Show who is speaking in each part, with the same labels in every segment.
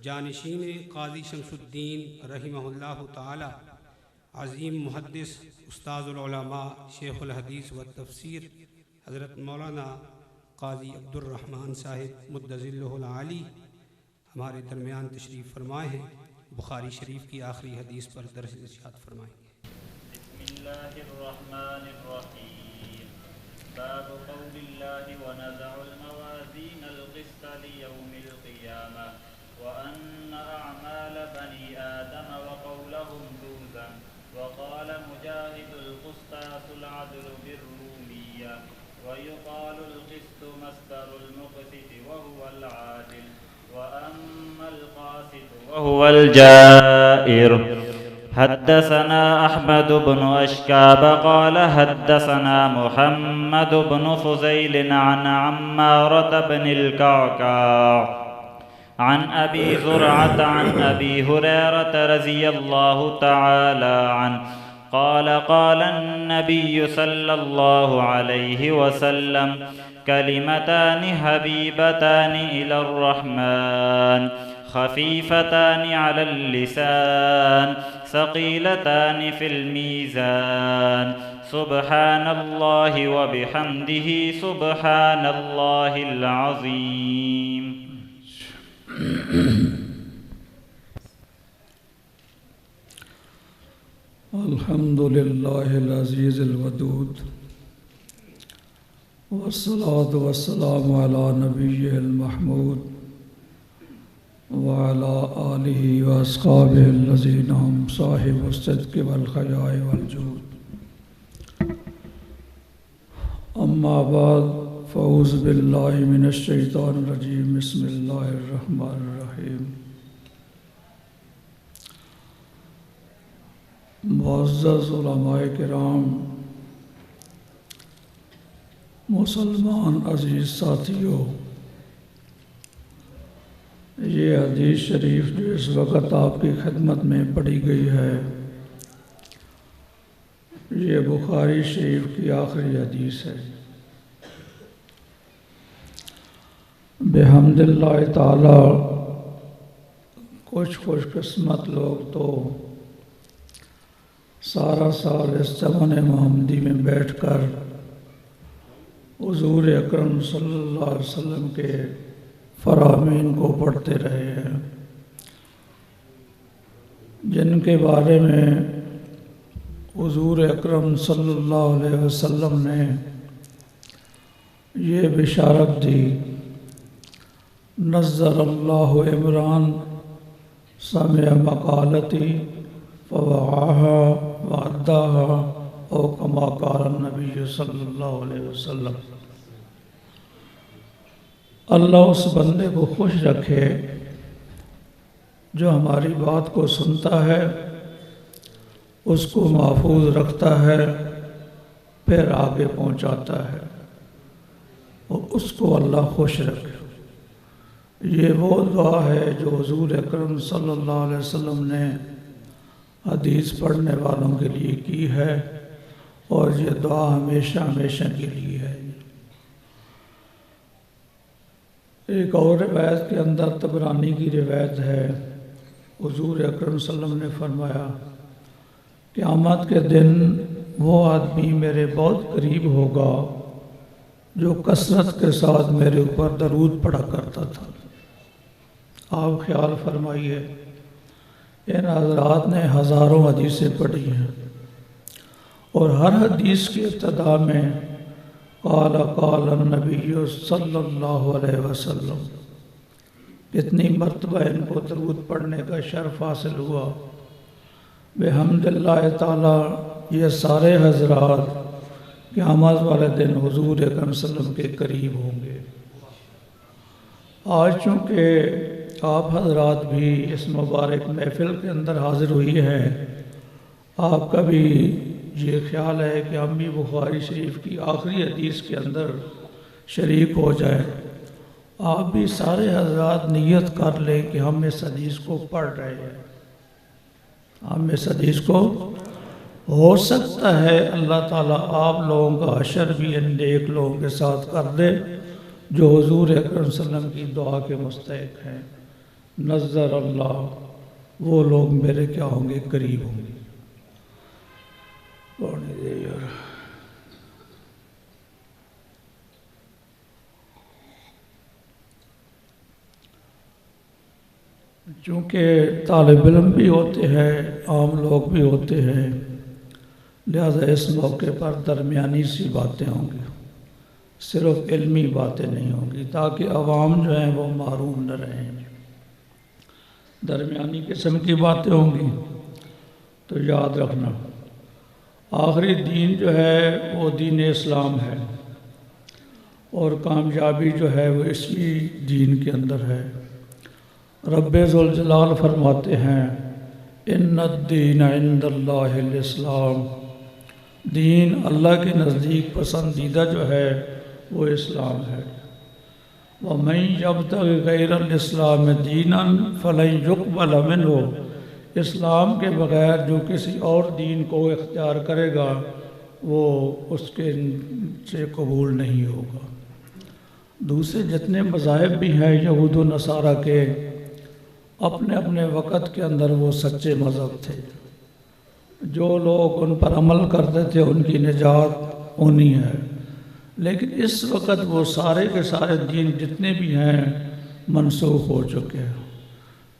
Speaker 1: جانشین قاضی شمس الدین رحمہ اللہ تعالی، عظیم محدث استاذ العلماء شیخ الحدیث و تفسیر حضرت مولانا قاضی عبد الرحمن صاحب مدظلہ العالی ہمارے درمیان تشریف فرمائے ہیں۔ بخاری شریف کی آخری حدیث پر درس ارشاد فرمائیں گے۔
Speaker 2: بسم اللہ الرحمن الرحیم۔ باب قول اللہ ونضع الموازین القسط لیوم القیامہ وأن أعمال بني آدم وقولهم توزن وقال مجاهد القسطاس العدل بالرومية ويقال القسط مصدر المقسط وهو العادل وأما القاسط وهو الجائر۔ حدثنا أحمد بن أشكاب قال حدثنا محمد بن فضيل عن عمارة بن الكعكاع عن أبي زرعة عن أبي هريرة رضي الله تعالى عنه قال قال النبي صلى الله عليه وسلم كلمتان حبيبتان إلى الرحمن خفيفتان على اللسان ثقيلتان في الميزان سبحان الله وبحمده سبحان الله العظيم۔
Speaker 3: الحمد للہ العزیز الودود والصلاة والسلام علی نبیہ المحمود وعلی آلہ واصحابہ الذین هم صاحب الصدق والحیاء والجود، اما بعد فاعوذ باللہ من الشیطان الرجیم، بسم اللہ الرحمن الرحیم۔ معزز علماء کرام، مسلمان عزیز ساتھیوں، یہ حدیث شریف جو اس وقت آپ کی خدمت میں پڑھی گئی ہے، یہ بخاری شریف کی آخری حدیث ہے۔ بحمد اللہ تعالی کچھ خوش قسمت لوگ تو سارا سال اس چمن محمدی میں بیٹھ کر حضور اکرم صلی اللہ علیہ وسلم کے فرامین کو پڑھتے رہے ہیں، جن کے بارے میں حضور اکرم صلی اللہ علیہ وسلم نے یہ بشارت دی، نظر اللہ عمران سمع مقالتی فوعاها وعداها او کما قال النبی صلی اللہ علیہ وسلم۔ اللہ اس بندے کو خوش رکھے جو ہماری بات کو سنتا ہے، اس کو محفوظ رکھتا ہے، پھر آگے پہنچاتا ہے، اور اس کو اللہ خوش رکھے۔ یہ وہ دعا ہے جو حضور اکرم صلی اللہ علیہ وسلم نے حدیث پڑھنے والوں کے لیے کی ہے، اور یہ دعا ہمیشہ ہمیشہ کے لیے ہے۔ ایک اور روایت کے اندر طبرانی کی روایت ہے، حضور اکرم صلی اللہ علیہ وسلم نے فرمایا، قیامت کے دن وہ آدمی میرے بہت قریب ہوگا جو کثرت کے ساتھ میرے اوپر درود پڑھا کرتا تھا۔ آپ خیال فرمائیے، ان حضرات نے ہزاروں حدیثیں پڑھی ہیں، اور ہر حدیث کی ابتدا میں قال قال النبی صلی اللہ علیہ وسلم، کتنی مرتبہ ان کو درود پڑھنے کا شرف حاصل ہوا۔ بحمد اللہ تعالی یہ سارے حضرات قیامت والے دن حضور اکرم صلی اللہ علیہ وسلم کے قریب ہوں گے۔ آج چونکہ آپ حضرات بھی اس مبارک محفل کے اندر حاضر ہوئی ہیں، آپ کا بھی یہ خیال ہے کہ ہم بھی بخاری شریف کی آخری حدیث کے اندر شریک ہو جائیں۔ آپ بھی سارے حضرات نیت کر لیں کہ ہم اس حدیث کو پڑھ رہے ہیں، ہم اس حدیث کو، ہو سکتا ہے اللہ تعالیٰ آپ لوگوں کا حشر بھی ان نیک لوگوں کے ساتھ کر دے جو حضور اکرم صلی اللہ علیہ وسلم کی دعا کے مستحق ہیں۔ نظر اللہ، وہ لوگ میرے کیا ہوں گے؟ قریب ہوں گے۔ پڑھنے دے یار۔ چونکہ طالب علم بھی ہوتے ہیں، عام لوگ بھی ہوتے ہیں، لہذا اس موقع پر درمیانی سی باتیں ہوں گی، صرف علمی باتیں نہیں ہوں گی، تاکہ عوام جو ہیں وہ محروم نہ رہیں۔ درمیانی قسم کی باتیں ہوں گی۔ تو یاد رکھنا، آخری دین جو ہے وہ دین اسلام ہے، اور کامیابی جو ہے وہ اسی دین کے اندر ہے۔ رب ذوالجلال فرماتے ہیں ان الدین عند اللہ الاسلام، دین اللہ کے نزدیک پسندیدہ جو ہے وہ اسلام ہے۔ وَمَن يَبْتَغِ غَيْرَ الْإِسْلَامِ دِينًا فَلَن يُقْبَلَ مِنْهُ، اسلام کے بغیر جو کسی اور دین کو اختیار کرے گا وہ اس کے سے قبول نہیں ہوگا۔ دوسرے جتنے مذاہب بھی ہیں یہود و نصارہ کے، اپنے اپنے وقت کے اندر وہ سچے مذہب تھے، جو لوگ ان پر عمل کرتے تھے ان کی نجات ہونی ہے۔ لیکن اس وقت وہ سارے کے سارے دین جتنے بھی ہیں منسوخ ہو چکے ہیں۔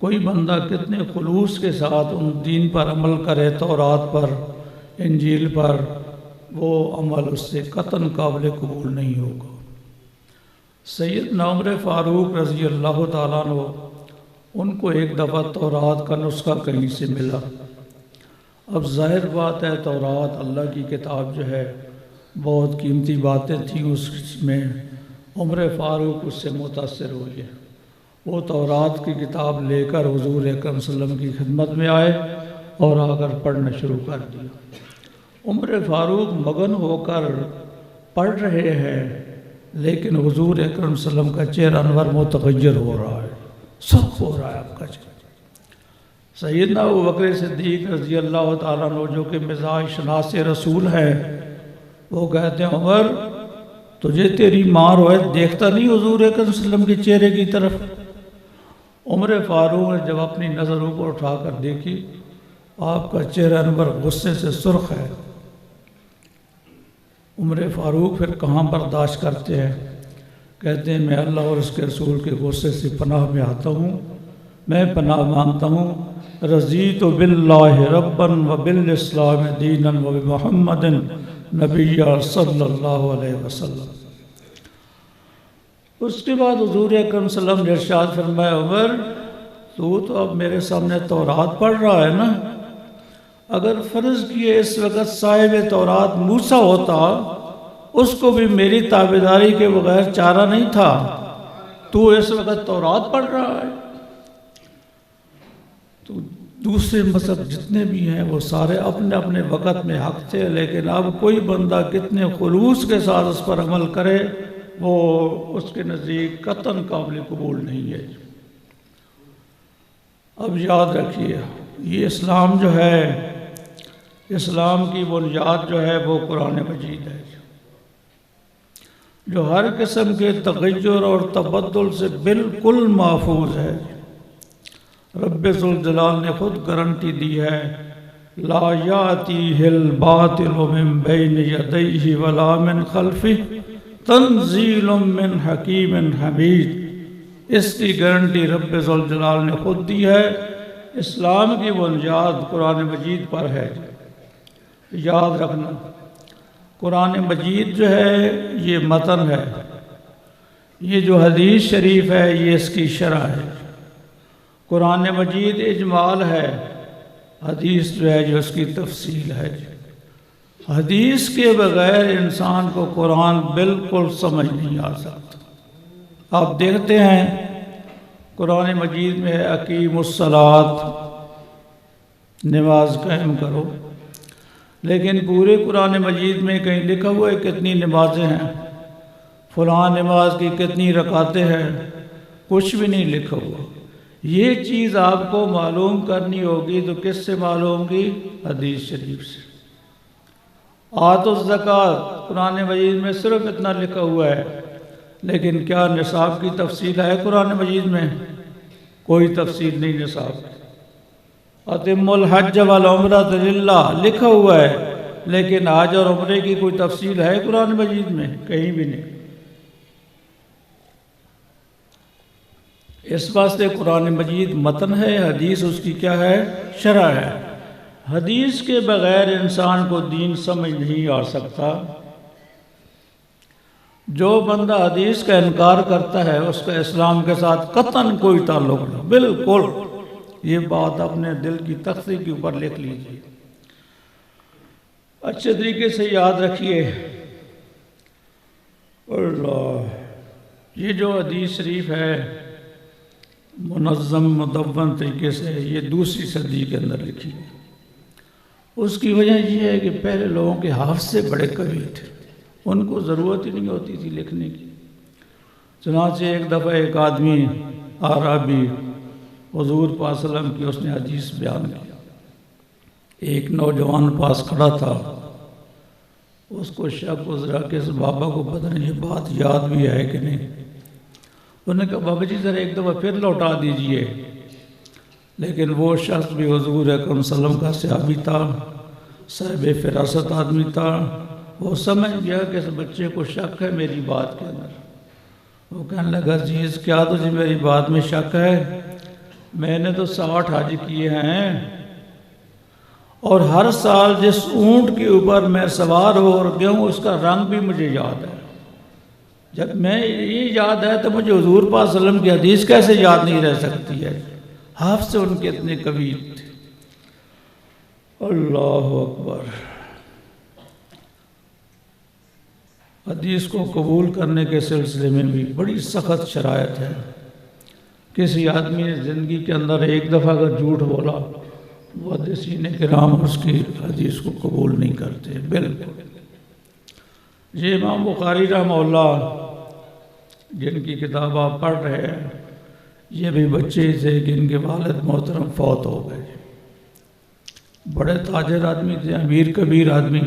Speaker 3: کوئی بندہ کتنے خلوص کے ساتھ ان دین پر عمل کرے، تورات پر، انجیل پر، وہ عمل اس سے قطعاً قابل قبول نہیں ہوگا۔ سیدنا عمر فاروق رضی اللہ تعالیٰ عنہ، ان کو ایک دفعہ تورات کا نسخہ کہیں سے ملا۔ اب ظاہر بات ہے تورات اللہ کی کتاب جو ہے بہت قیمتی باتیں تھیں اس میں، عمر فاروق اس سے متاثر ہوئے۔ وہ تورات کی کتاب لے کر حضور اکرم صلی اللہ علیہ وسلم کی خدمت میں آئے اور آ کر پڑھنا شروع کر دیا۔ عمر فاروق مگن ہو کر پڑھ رہے ہیں، لیکن حضور اکرم صلی اللہ علیہ وسلم کا چہرہ انور متغیر ہو رہا ہے، سخت ہو رہا ہے آپ کا چہرہ۔ سیدنا ابوبکر صدیق رضی اللہ تعالیٰ عنہ جو کہ مزاج شناس رسول ہے، وہ کہتے ہیں عمر تجھے تیری ماں روایت دیکھتا نہیں حضور اکرم صلی اللہ علیہ وسلم کے چہرے کی طرف؟ عمر فاروق نے جب اپنی نظر اوپر اٹھا کر دیکھی، آپ کا چہرہ انور غصے سے سرخ ہے۔ عمر فاروق پھر کہاں برداشت کرتے ہیں؟ کہتے ہیں میں اللہ اور اس کے رسول کے غصے سے پناہ میں آتا ہوں، میں پناہ مانگتا ہوں۔ رضیت باللہ ربا وبالاسلام دینا وبمحمد نبی صلی اللہ علیہ وسلم۔ اس کے بعد حضور اکرم صلی اللہ علیہ وسلم نے ارشاد فرمایا عمر تو اب میرے سامنے تورات پڑھ رہا ہے نا، اگر فرض کیے اس وقت صاحب تورات موسیٰ ہوتا، اس کو بھی میری تابعداری کے بغیر چارہ نہیں تھا، تو اس وقت تورات پڑھ رہا ہے۔ تو دوسرے مذہب جتنے بھی ہیں وہ سارے اپنے اپنے وقت میں حق تھے، لیکن اب کوئی بندہ کتنے خلوص کے ساتھ اس پر عمل کرے وہ اس کے نزدیک قطعاً قابل قبول نہیں ہے۔ اب یاد رکھیے یہ اسلام جو ہے، اسلام کی بنیاد جو ہے وہ قرآن مجید ہے، جو ہر قسم کے تغیر اور تبدل سے بالکل محفوظ ہے۔ رب ذوالجلال نے خود گارنٹی دی ہے لا یاتیہ الباطل من بین یدیہ ولا من خلفہ تنزیل من حکیم حمید۔ اس کی گارنٹی رب ذوالجلال نے خود دی ہے۔ اسلام کی بنیاد قرآن مجید پر ہے۔ یاد رکھنا قرآن مجید جو ہے یہ متن ہے، یہ جو حدیث شریف ہے یہ اس کی شرح ہے۔ قرآن مجید اجمال ہے، حدیث جو ہے جو اس کی تفصیل ہے۔ حدیث کے بغیر انسان کو قرآن بالکل سمجھ نہیں آ سکتا۔ آپ دیکھتے ہیں قرآن مجید میں ہے اقیم الصلاۃ، نماز قائم کرو، لیکن پورے قرآن مجید میں کہیں لکھا ہوا ہے کتنی نمازیں ہیں، فلاں نماز کی کتنی رکعتیں ہیں، کچھ بھی نہیں لکھا ہوا۔ یہ چیز آپ کو معلوم کرنی ہوگی تو کس سے معلوم ہوگی؟ حدیث شریف سے۔ آتوا الزکوٰۃ قرآن مجید میں صرف اتنا لکھا ہوا ہے، لیکن کیا نصاب کی تفصیل ہے قرآن مجید میں؟ کوئی تفصیل نہیں نصاب کی۔ اتم الحج والعمرۃ للہ لکھا ہوا ہے، لیکن حج اور عمرے کی کوئی تفصیل ہے قرآن مجید میں؟ کہیں بھی نہیں۔ اس واسطے قرآن مجید متن ہے، حدیث اس کی کیا ہے؟ شرح ہے۔ حدیث کے بغیر انسان کو دین سمجھ نہیں آ سکتا۔ جو بندہ حدیث کا انکار کرتا ہے اس کا اسلام کے ساتھ قطعاً کوئی تعلق نہیں، بالکل۔ یہ بات اپنے دل کی تختی کے اوپر لکھ لیجیے، اچھے طریقے سے یاد رکھیے۔ اللہ، یہ جو حدیث شریف ہے منظم مدون طریقے سے یہ دوسری صدی کے اندر لکھی ہے۔ اس کی وجہ یہ ہے کہ پہلے لوگوں کے حافظے بڑے قوی تھے، ان کو ضرورت ہی نہیں ہوتی تھی لکھنے کی۔ چنانچہ ایک دفعہ ایک آدمی اعرابی حضور پاک صلی اللہ علیہ وسلم کی اس نے حدیث بیان کی۔ ایک نوجوان پاس کھڑا تھا، اس کو شک گزرا کہ اس بابا کو پتہ نہیں یہ بات یاد بھی ہے کہ نہیں۔ انہوں نے کہا بابا جی ذرا ایک دفعہ پھر لوٹا دیجئے۔ لیکن وہ شخص بھی حضور اکرم صلی اللہ علیہ وسلم کا صحابی تھا، صاحب فراست آدمی تھا۔ وہ سمجھ گیا کہ اس بچے کو شک ہے میری بات کے اندر۔ وہ کہنے لگا عزیز کیا تجھے میری بات میں شک ہے؟ میں نے تو 60 حج کیے ہیں، اور ہر سال جس اونٹ کے اوپر میں سوار ہو گیا ہوں اس کا رنگ بھی مجھے یاد ہے۔ جب میں یہ یاد ہے تو مجھے حضور پاک صلی اللہ علیہ وسلم کی حدیث کیسے یاد نہیں رہ سکتی ہے؟ حافظ ان کے اتنے قوی تھے۔ اللہ اکبر۔ حدیث کو قبول کرنے کے سلسلے میں بھی بڑی سخت شرائط ہے۔ کسی آدمی نے زندگی کے اندر ایک دفعہ اگر جھوٹ بولا، محدثین کرام اس کی حدیث کو قبول نہیں کرتے، بالکل۔ یہ امام بخاری رحمہ اللہ جن کی کتاب آپ پڑھ رہے ہیں، یہ بھی بچے تھے کہ ان کے والد محترم فوت ہو گئے۔ بڑے تاجر آدمی تھے، امیر کبیر آدمی۔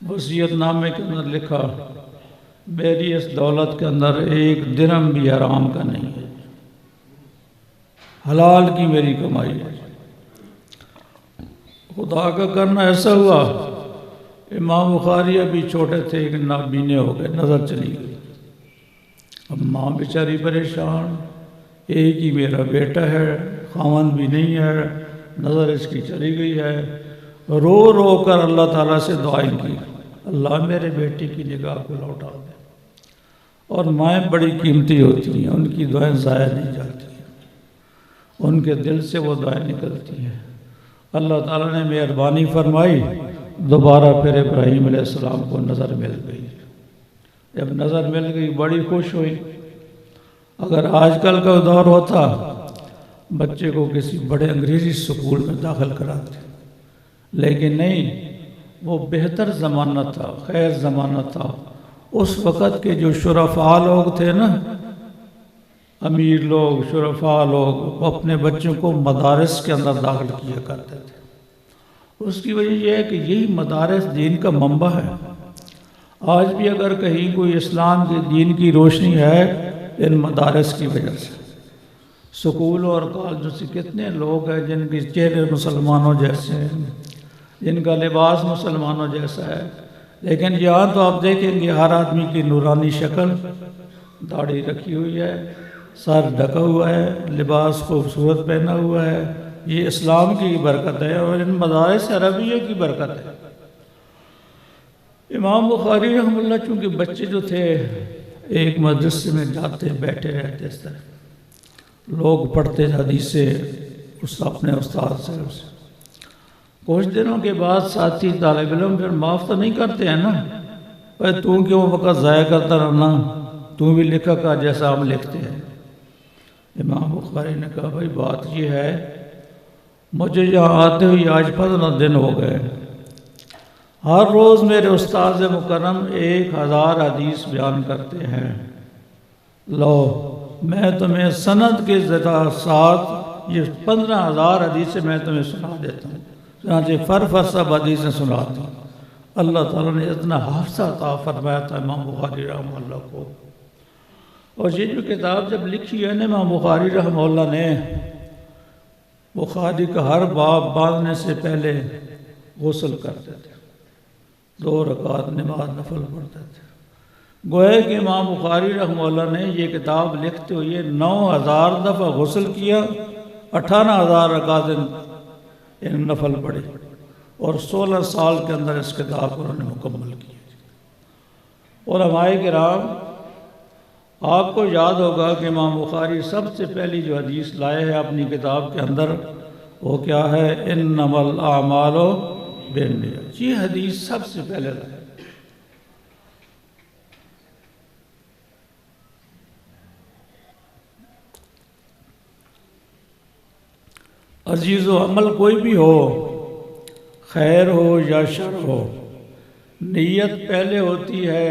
Speaker 3: وصیت نامے کے اندر لکھا میری اس دولت کے اندر ایک درہم بھی حرام کا نہیں ہے، حلال کی میری کمائی ہے۔ خدا کا کرنا ایسا ہوا، امام بخاری ابھی چھوٹے تھے کہ نابینے ہو گئے، نظر چلی گئی۔ اب ماں بیچاری پریشان، ایک ہی میرا بیٹا ہے، خاوند بھی نہیں ہے، نظر اس کی چلی گئی ہے۔ رو رو کر اللہ تعالیٰ سے دعائیں کی، اللہ میرے بیٹے کی نگاہ کو لوٹا دے۔ اور مائیں بڑی قیمتی ہوتی ہیں، ان کی دعائیں ضائع نہیں جاتی ہیں، ان کے دل سے وہ دعائیں نکلتی ہیں۔ اللہ تعالیٰ نے مہربانی فرمائی، دوبارہ پھر ابراہیم علیہ السلام کو نظر مل گئی۔ جب نظر مل گئی بڑی خوش ہوئی۔ اگر آج کل کا دور ہوتا بچے کو کسی بڑے انگریزی سکول میں داخل کراتے، لیکن نہیں، وہ بہتر زمانہ تھا، خیر زمانہ تھا۔ اس وقت کے جو شرفاء لوگ تھے نا، امیر لوگ، شرفاء لوگ، وہ اپنے بچوں کو مدارس کے اندر داخل کیا کرتے تھے۔ اس کی وجہ یہ ہے کہ یہی مدارس دین کا منبع ہے۔ آج بھی اگر کہیں کوئی اسلام کے دین کی روشنی ہے ان مدارس کی وجہ سے۔ سکول اور کالجوں سے کتنے لوگ ہیں جن کے چہرے مسلمانوں جیسے ہیں، جن کا لباس مسلمانوں جیسا ہے، لیکن یہاں تو آپ دیکھیں گے ہر آدمی کی نورانی شکل، داڑھی رکھی ہوئی ہے، سر ڈھکا ہوا ہے، لباس خوبصورت پہنا ہوا ہے۔ یہ اسلام کی برکت ہے اور ان مدارس عربیہ کی برکت ہے۔ امام بخاری رحمہ اللہ چونکہ بچے جو تھے ایک مدرسے میں جاتے بیٹھے رہتے، اس طرح لوگ پڑھتے حدیثیں اپنے استاد سے۔ کچھ دنوں کے بعد ساتھی طالب علم پھر معاف تو نہیں کرتے ہیں نا، بھائی تو کیوں وقت ضائع کرتا رہنا، تو بھی لکھا کا جیسا ہم لکھتے ہیں۔ امام بخاری نے کہا بھائی بات یہ ہے، مجھے یہاں آتے ہوئے آج 15 دن ہو گئے، ہر روز میرے استاد مکرم 1000 حدیث بیان کرتے ہیں، لو میں تمہیں سند کے ساتھ یہ 15000 حدیثیں میں تمہیں سنا دیتا ہوں۔ چنانچہ فر سب حدیثیں سناتا ہوں۔ اللہ تعالیٰ نے اتنا حافظہ عطا فرمایا تھا امام بخاری رحمہ اللہ کو، اور یہ جو کتاب جب لکھی ہے نا امام بخاری رحمہ اللہ نے، بخاری کا ہر باب باندھنے سے پہلے غسل کرتے تھے، 2 رکعت نماز نفل پڑھتے تھے۔ گویا کہ امام بخاری رحمہ اللہ نے یہ کتاب لکھتے ہوئے 9000 دفعہ غسل کیا، 18000 رکعت نفل پڑھی، اور 16 سال کے اندر اس کتاب کو انہوں نے مکمل کیا۔ علماء کرام، آپ کو یاد ہوگا کہ امام بخاری سب سے پہلی جو حدیث لائے ہیں اپنی کتاب کے اندر، وہ کیا ہے؟ انما الاعمال بالنیات۔ یہ حدیث سب سے پہلے لائے۔ عزیز و عمل کوئی بھی ہو، خیر ہو یا شر ہو، نیت پہلے ہوتی ہے،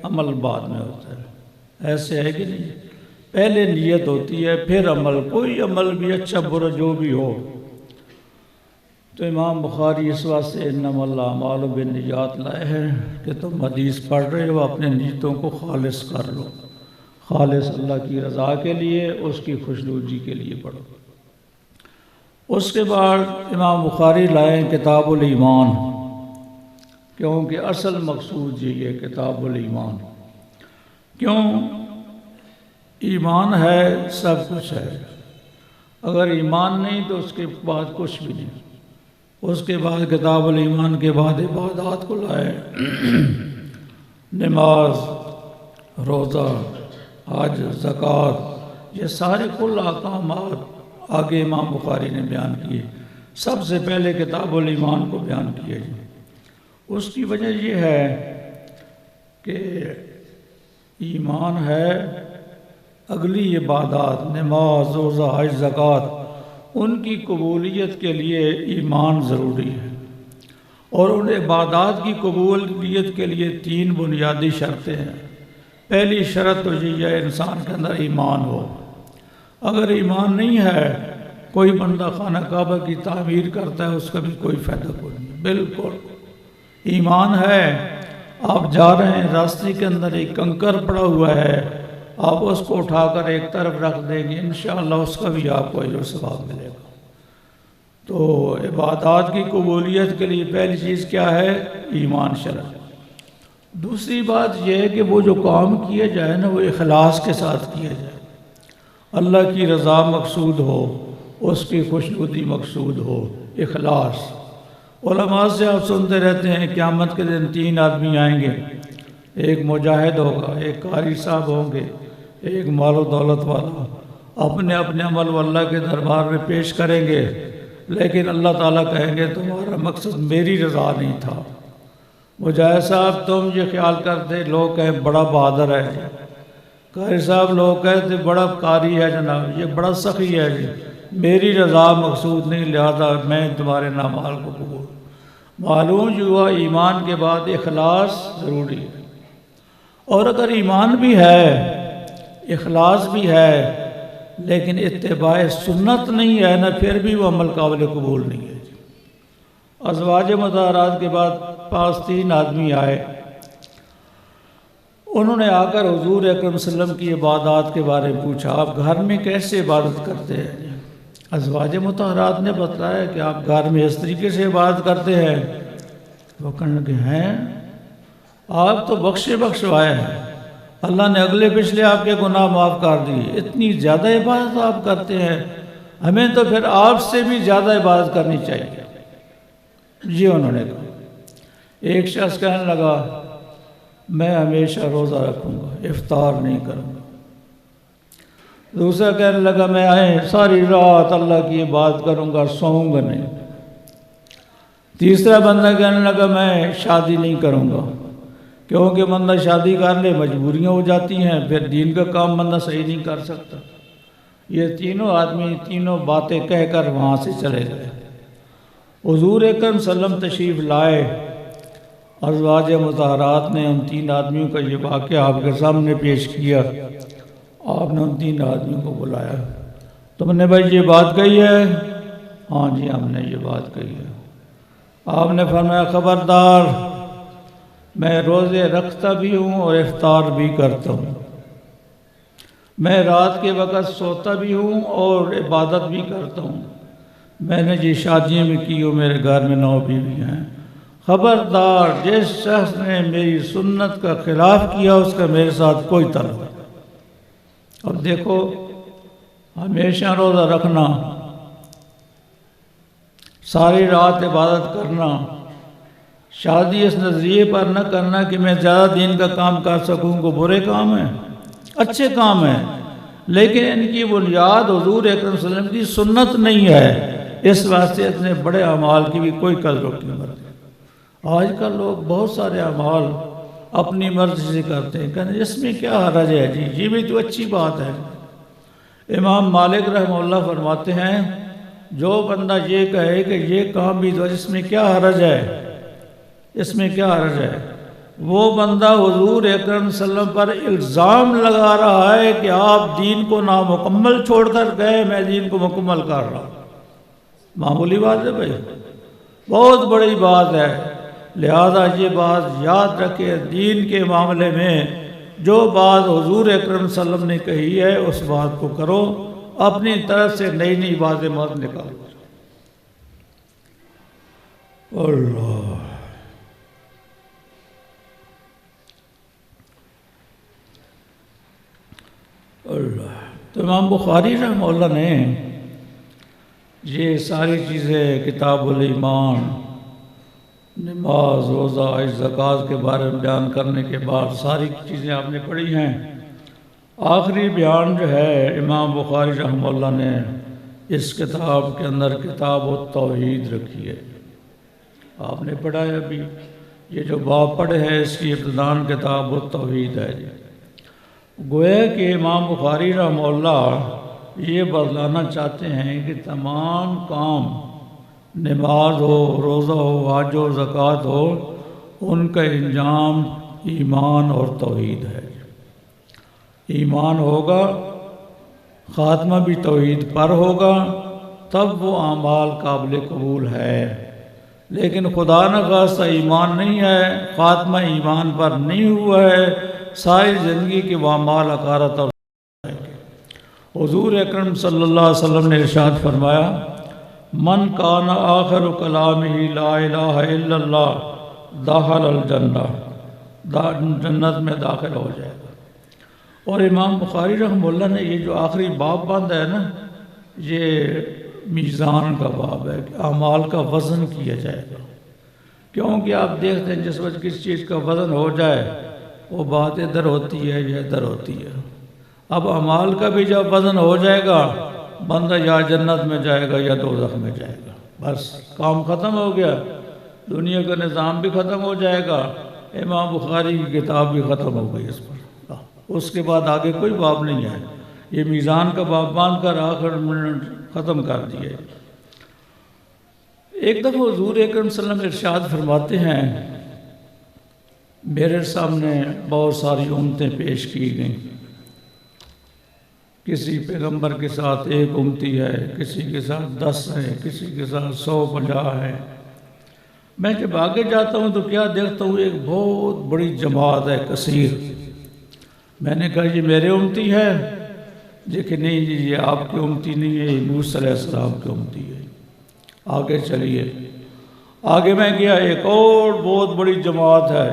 Speaker 3: عمل بعد میں ہوتا ہے۔ ایسے ہے کہ نہیں؟ پہلے نیت ہوتی ہے، پھر عمل۔ کوئی عمل بھی اچھا برا جو بھی ہو، تو امام بخاری اس واسطے انما الاعمال بالنیات لائے ہیں کہ تم حدیث پڑھ رہے ہو، اپنے نیتوں کو خالص کر لو، خالص اللہ کی رضا کے لیے، اس کی خوشنودی کے لیے پڑھو۔ اس کے بعد امام بخاری لائے کتاب الایمان، کیونکہ اصل مقصود یہ ہے کتاب الایمان۔ کیوں؟ ایمان ہے سب کچھ ہے، اگر ایمان نہیں تو اس کے بعد کچھ بھی نہیں۔ اس کے بعد کتاب الایمان کے بعد عبادات کو لائے، نماز، روزہ، حج، زکوٰۃ، یہ سارے کل احکامات آگے امام بخاری نے بیان کیے۔ سب سے پہلے کتاب الایمان کو بیان کیا جی۔ اس کی وجہ یہ ہے کہ ایمان ہے، اگلی عبادات، نماز، روزہ، حج، زکوٰۃ، ان کی قبولیت کے لیے ایمان ضروری ہے، اور ان عبادات کی قبولیت کے لیے 3 بنیادی شرطیں ہیں۔ پہلی شرط تو یہ ہے انسان کے اندر ایمان ہو۔ اگر ایمان نہیں ہے، کوئی بندہ خانہ کعبہ کی تعمیر کرتا ہے، اس کا بھی کوئی فائدہ کوئی نہیں۔ بالکل ایمان ہے، آپ جا رہے ہیں، راستے کے اندر ایک کنکر پڑا ہوا ہے، آپ اس کو اٹھا کر ایک طرف رکھ دیں گے، انشاءاللہ اس کا بھی آپ کو اجر و ثواب ملے گا۔ تو عبادات کی قبولیت کے لیے پہلی چیز کیا ہے؟ ایمان شرط۔ دوسری بات یہ ہے کہ وہ جو کام کیا جائے نا، وہ اخلاص کے ساتھ کیا جائے، اللہ کی رضا مقصود ہو، اس کی خوشنودی مقصود ہو، اخلاص۔ علماء سے آپ سنتے رہتے ہیں قیامت کے دن 3 آدمی آئیں گے، ایک مجاہد ہوگا، ایک قاری صاحب ہوں گے، ایک مال و دولت والا، اپنے اپنے عمل و اللہ کے دربار میں پیش کریں گے، لیکن اللہ تعالیٰ کہیں گے تمہارا مقصد میری رضا نہیں تھا۔ مجاہد صاحب تم یہ خیال کرتے، لوگ کہیں بڑا بہادر ہے، قاری صاحب لوگ کہتے بڑا قاری ہے جناب، یہ بڑا سخی ہے جی، میری رضا مقصود نہیں، لہذا میں تمہارے اعمال کو قبول۔ معلوم ہوا ایمان کے بعد اخلاص ضروری ہے، اور اگر ایمان بھی ہے، اخلاص بھی ہے، لیکن اتباع سنت نہیں ہے نا، پھر بھی وہ عمل قابل قبول نہیں ہے۔ ازواج مطہرات کے بعد پاس 3 آدمی آئے، انہوں نے آ کر حضور اکرم صلی اللہ علیہ وسلم کی عبادات کے بارے میں پوچھا، آپ گھر میں کیسے عبادت کرتے ہیں؟ ازواج مطہرات نے بتایا کہ آپ گھر میں اس طریقے سے عبادت کرتے ہیں۔ وہ کہنے لگے ہیں آپ تو بخشوائے ہیں، اللہ نے اگلے پچھلے آپ کے گناہ معاف کر دیے، اتنی زیادہ عبادت آپ کرتے ہیں، ہمیں تو پھر آپ سے بھی زیادہ عبادت کرنی چاہیے۔ یہ انہوں نے کہا۔ ایک شخص کہنے لگا میں ہمیشہ روزہ رکھوں گا، افطار نہیں کروں گا۔ دوسرا کہنے لگا میں ساری رات اللہ کی عبادت کروں گا، سوؤں گا نہیں۔ تیسرا بندہ کہنے لگا میں شادی نہیں کروں گا، کیونکہ بندہ شادی کر لے مجبوریاں ہو جاتی ہیں، پھر دین کا کام بندہ صحیح نہیں کر سکتا۔ یہ تینوں آدمی تینوں باتیں کہہ کر وہاں سے چلے گئے۔ حضور اکرم صلی اللہ علیہ وسلم تشریف لائے، ازواج مطہرات نے ان 3 آدمیوں کا یہ واقعہ آپ کے سامنے پیش کیا۔ آپ نے ان 3 آدمیوں کو بلایا، تم نے بھائی یہ بات کہی ہے؟ ہاں جی ہم نے یہ بات کہی ہے۔ آپ نے فرمایا خبردار، میں روزے رکھتا بھی ہوں اور افطار بھی کرتا ہوں، میں رات کے وقت سوتا بھی ہوں اور عبادت بھی کرتا ہوں۔ میں نے یہ شادیاں بھی کی ہوں، میرے گھر میں 9 بیوی ہیں۔ خبردار جس شخص نے میری سنت کا خلاف کیا اس کا میرے ساتھ کوئی تعلق نہیں۔ اب دیکھو، ہمیشہ روزہ رکھنا، ساری رات عبادت کرنا، شادی اس نظریے پر نہ کرنا کہ میں زیادہ دین کا کام کر سکوں، کو برے کام ہیں، اچھے کام ہیں، لیکن ان کی بنیاد حضور اکرم صلی اللہ علیہ وسلم کی سنت نہیں ہے، اس واسطے اتنے بڑے اعمال کی بھی کوئی قدر نہیں کرتے۔ آج کل لوگ بہت سارے اعمال اپنی مرضی سے کرتے ہیں، کہتے ہیں اس میں کیا حرج ہے جی، یہ بھی تو اچھی بات ہے۔ امام مالک رحمہ اللہ فرماتے ہیں جو بندہ یہ کہے کہ یہ کام بھی تو اس میں کیا حرج ہے، اس میں کیا حرج ہے، وہ بندہ حضور اکرم صلی اللہ علیہ وسلم پر الزام لگا رہا ہے کہ آپ دین کو نامکمل چھوڑ کر گئے، میں دین کو مکمل کر رہا ہوں۔ معمولی بات ہے بھائی، بہت بڑی بات ہے۔ لہذا یہ بات یاد رکھے، دین کے معاملے میں جو بات حضور اکرم صلی اللہ علیہ وسلم نے کہی ہے اس بات کو کرو، اپنی طرف سے نئی نئی باتیں مت نکالو۔ اللہ اللہ۔ تو امام بخاری رحمہ اللہ نے یہ ساری چیزیں کتاب الایمان، نماز، روزہ، حج، زکوٰۃ کے بارے میں بیان کرنے کے بعد ساری چیزیں آپ نے پڑھی ہیں۔ آخری بیان جو ہے امام بخاری رحمہ اللہ نے اس کتاب کے اندر کتاب التوحید رکھی ہے۔ آپ نے پڑھا ہے ابھی، یہ جو باب پڑھے ہیں اس کی ابتداً کتاب التوحید ہے جی۔ گویا کہ امام بخاری رحمہ اللہ یہ بتلانا چاہتے ہیں کہ تمام کام، نماز ہو، روزہ ہو، حج و زکوٰۃ ہو، ان کا انجام ایمان اور توحید ہے۔ ایمان ہوگا، خاتمہ بھی توحید پر ہوگا، تب وہ اعمال قابل قبول ہے۔ لیکن خدا نخواستہ ایمان نہیں ہے، خاتمہ ایمان پر نہیں ہوا ہے، ساری زندگی کے وہ اعمال حقارت اور حضور اکرم صلی اللہ علیہ وسلم نے ارشاد فرمایا من کان آخر کلامہ لا الہ الا اللہ دخل الجنہ، جنت میں داخل ہو جائے گا۔ اور امام بخاری رحمہ اللہ نے یہ جو آخری باب باندھا ہے نا، یہ میزان کا باب ہے کہ اعمال کا وزن کیا جائے گا، کیونکہ آپ دیکھتے ہیں جس وقت کسی چیز کا وزن ہو جائے وہ بات ادھر ہوتی ہے یا ادھر ہوتی ہے۔ اب اعمال کا بھی جب وزن ہو جائے گا، بندہ یا جنت میں جائے گا یا دوزخ میں جائے گا، بس کام ختم ہو گیا، دنیا کا نظام بھی ختم ہو جائے گا، امام بخاری کی کتاب بھی ختم ہو گئی اس پر۔ اس کے بعد آگے کوئی باب نہیں ہے، یہ میزان کا باب باندھ کر آخر منٹ ختم کر دیے۔ ایک دفعہ حضور اکرم صلی اللہ علیہ وسلم ارشاد فرماتے ہیں میرے سامنے بہت ساری امتیں پیش کی گئیں، کسی پیغمبر کے ساتھ 1 امتی ہے، کسی کے ساتھ 10 ہے، کسی کے ساتھ 150 ہے۔ میں جب آگے جاتا ہوں تو کیا دیکھتا ہوں، ایک بہت بڑی جماعت ہے، کثیر۔ میں نے کہا یہ میرے امتی ہے؟ کہ نہیں جی یہ آپ کی امتی نہیں ہے، یہ موسیٰ علیہ السلام کی امتی ہے۔ آگے چلیے، آگے میں گیا، ایک اور بہت بڑی جماعت ہے،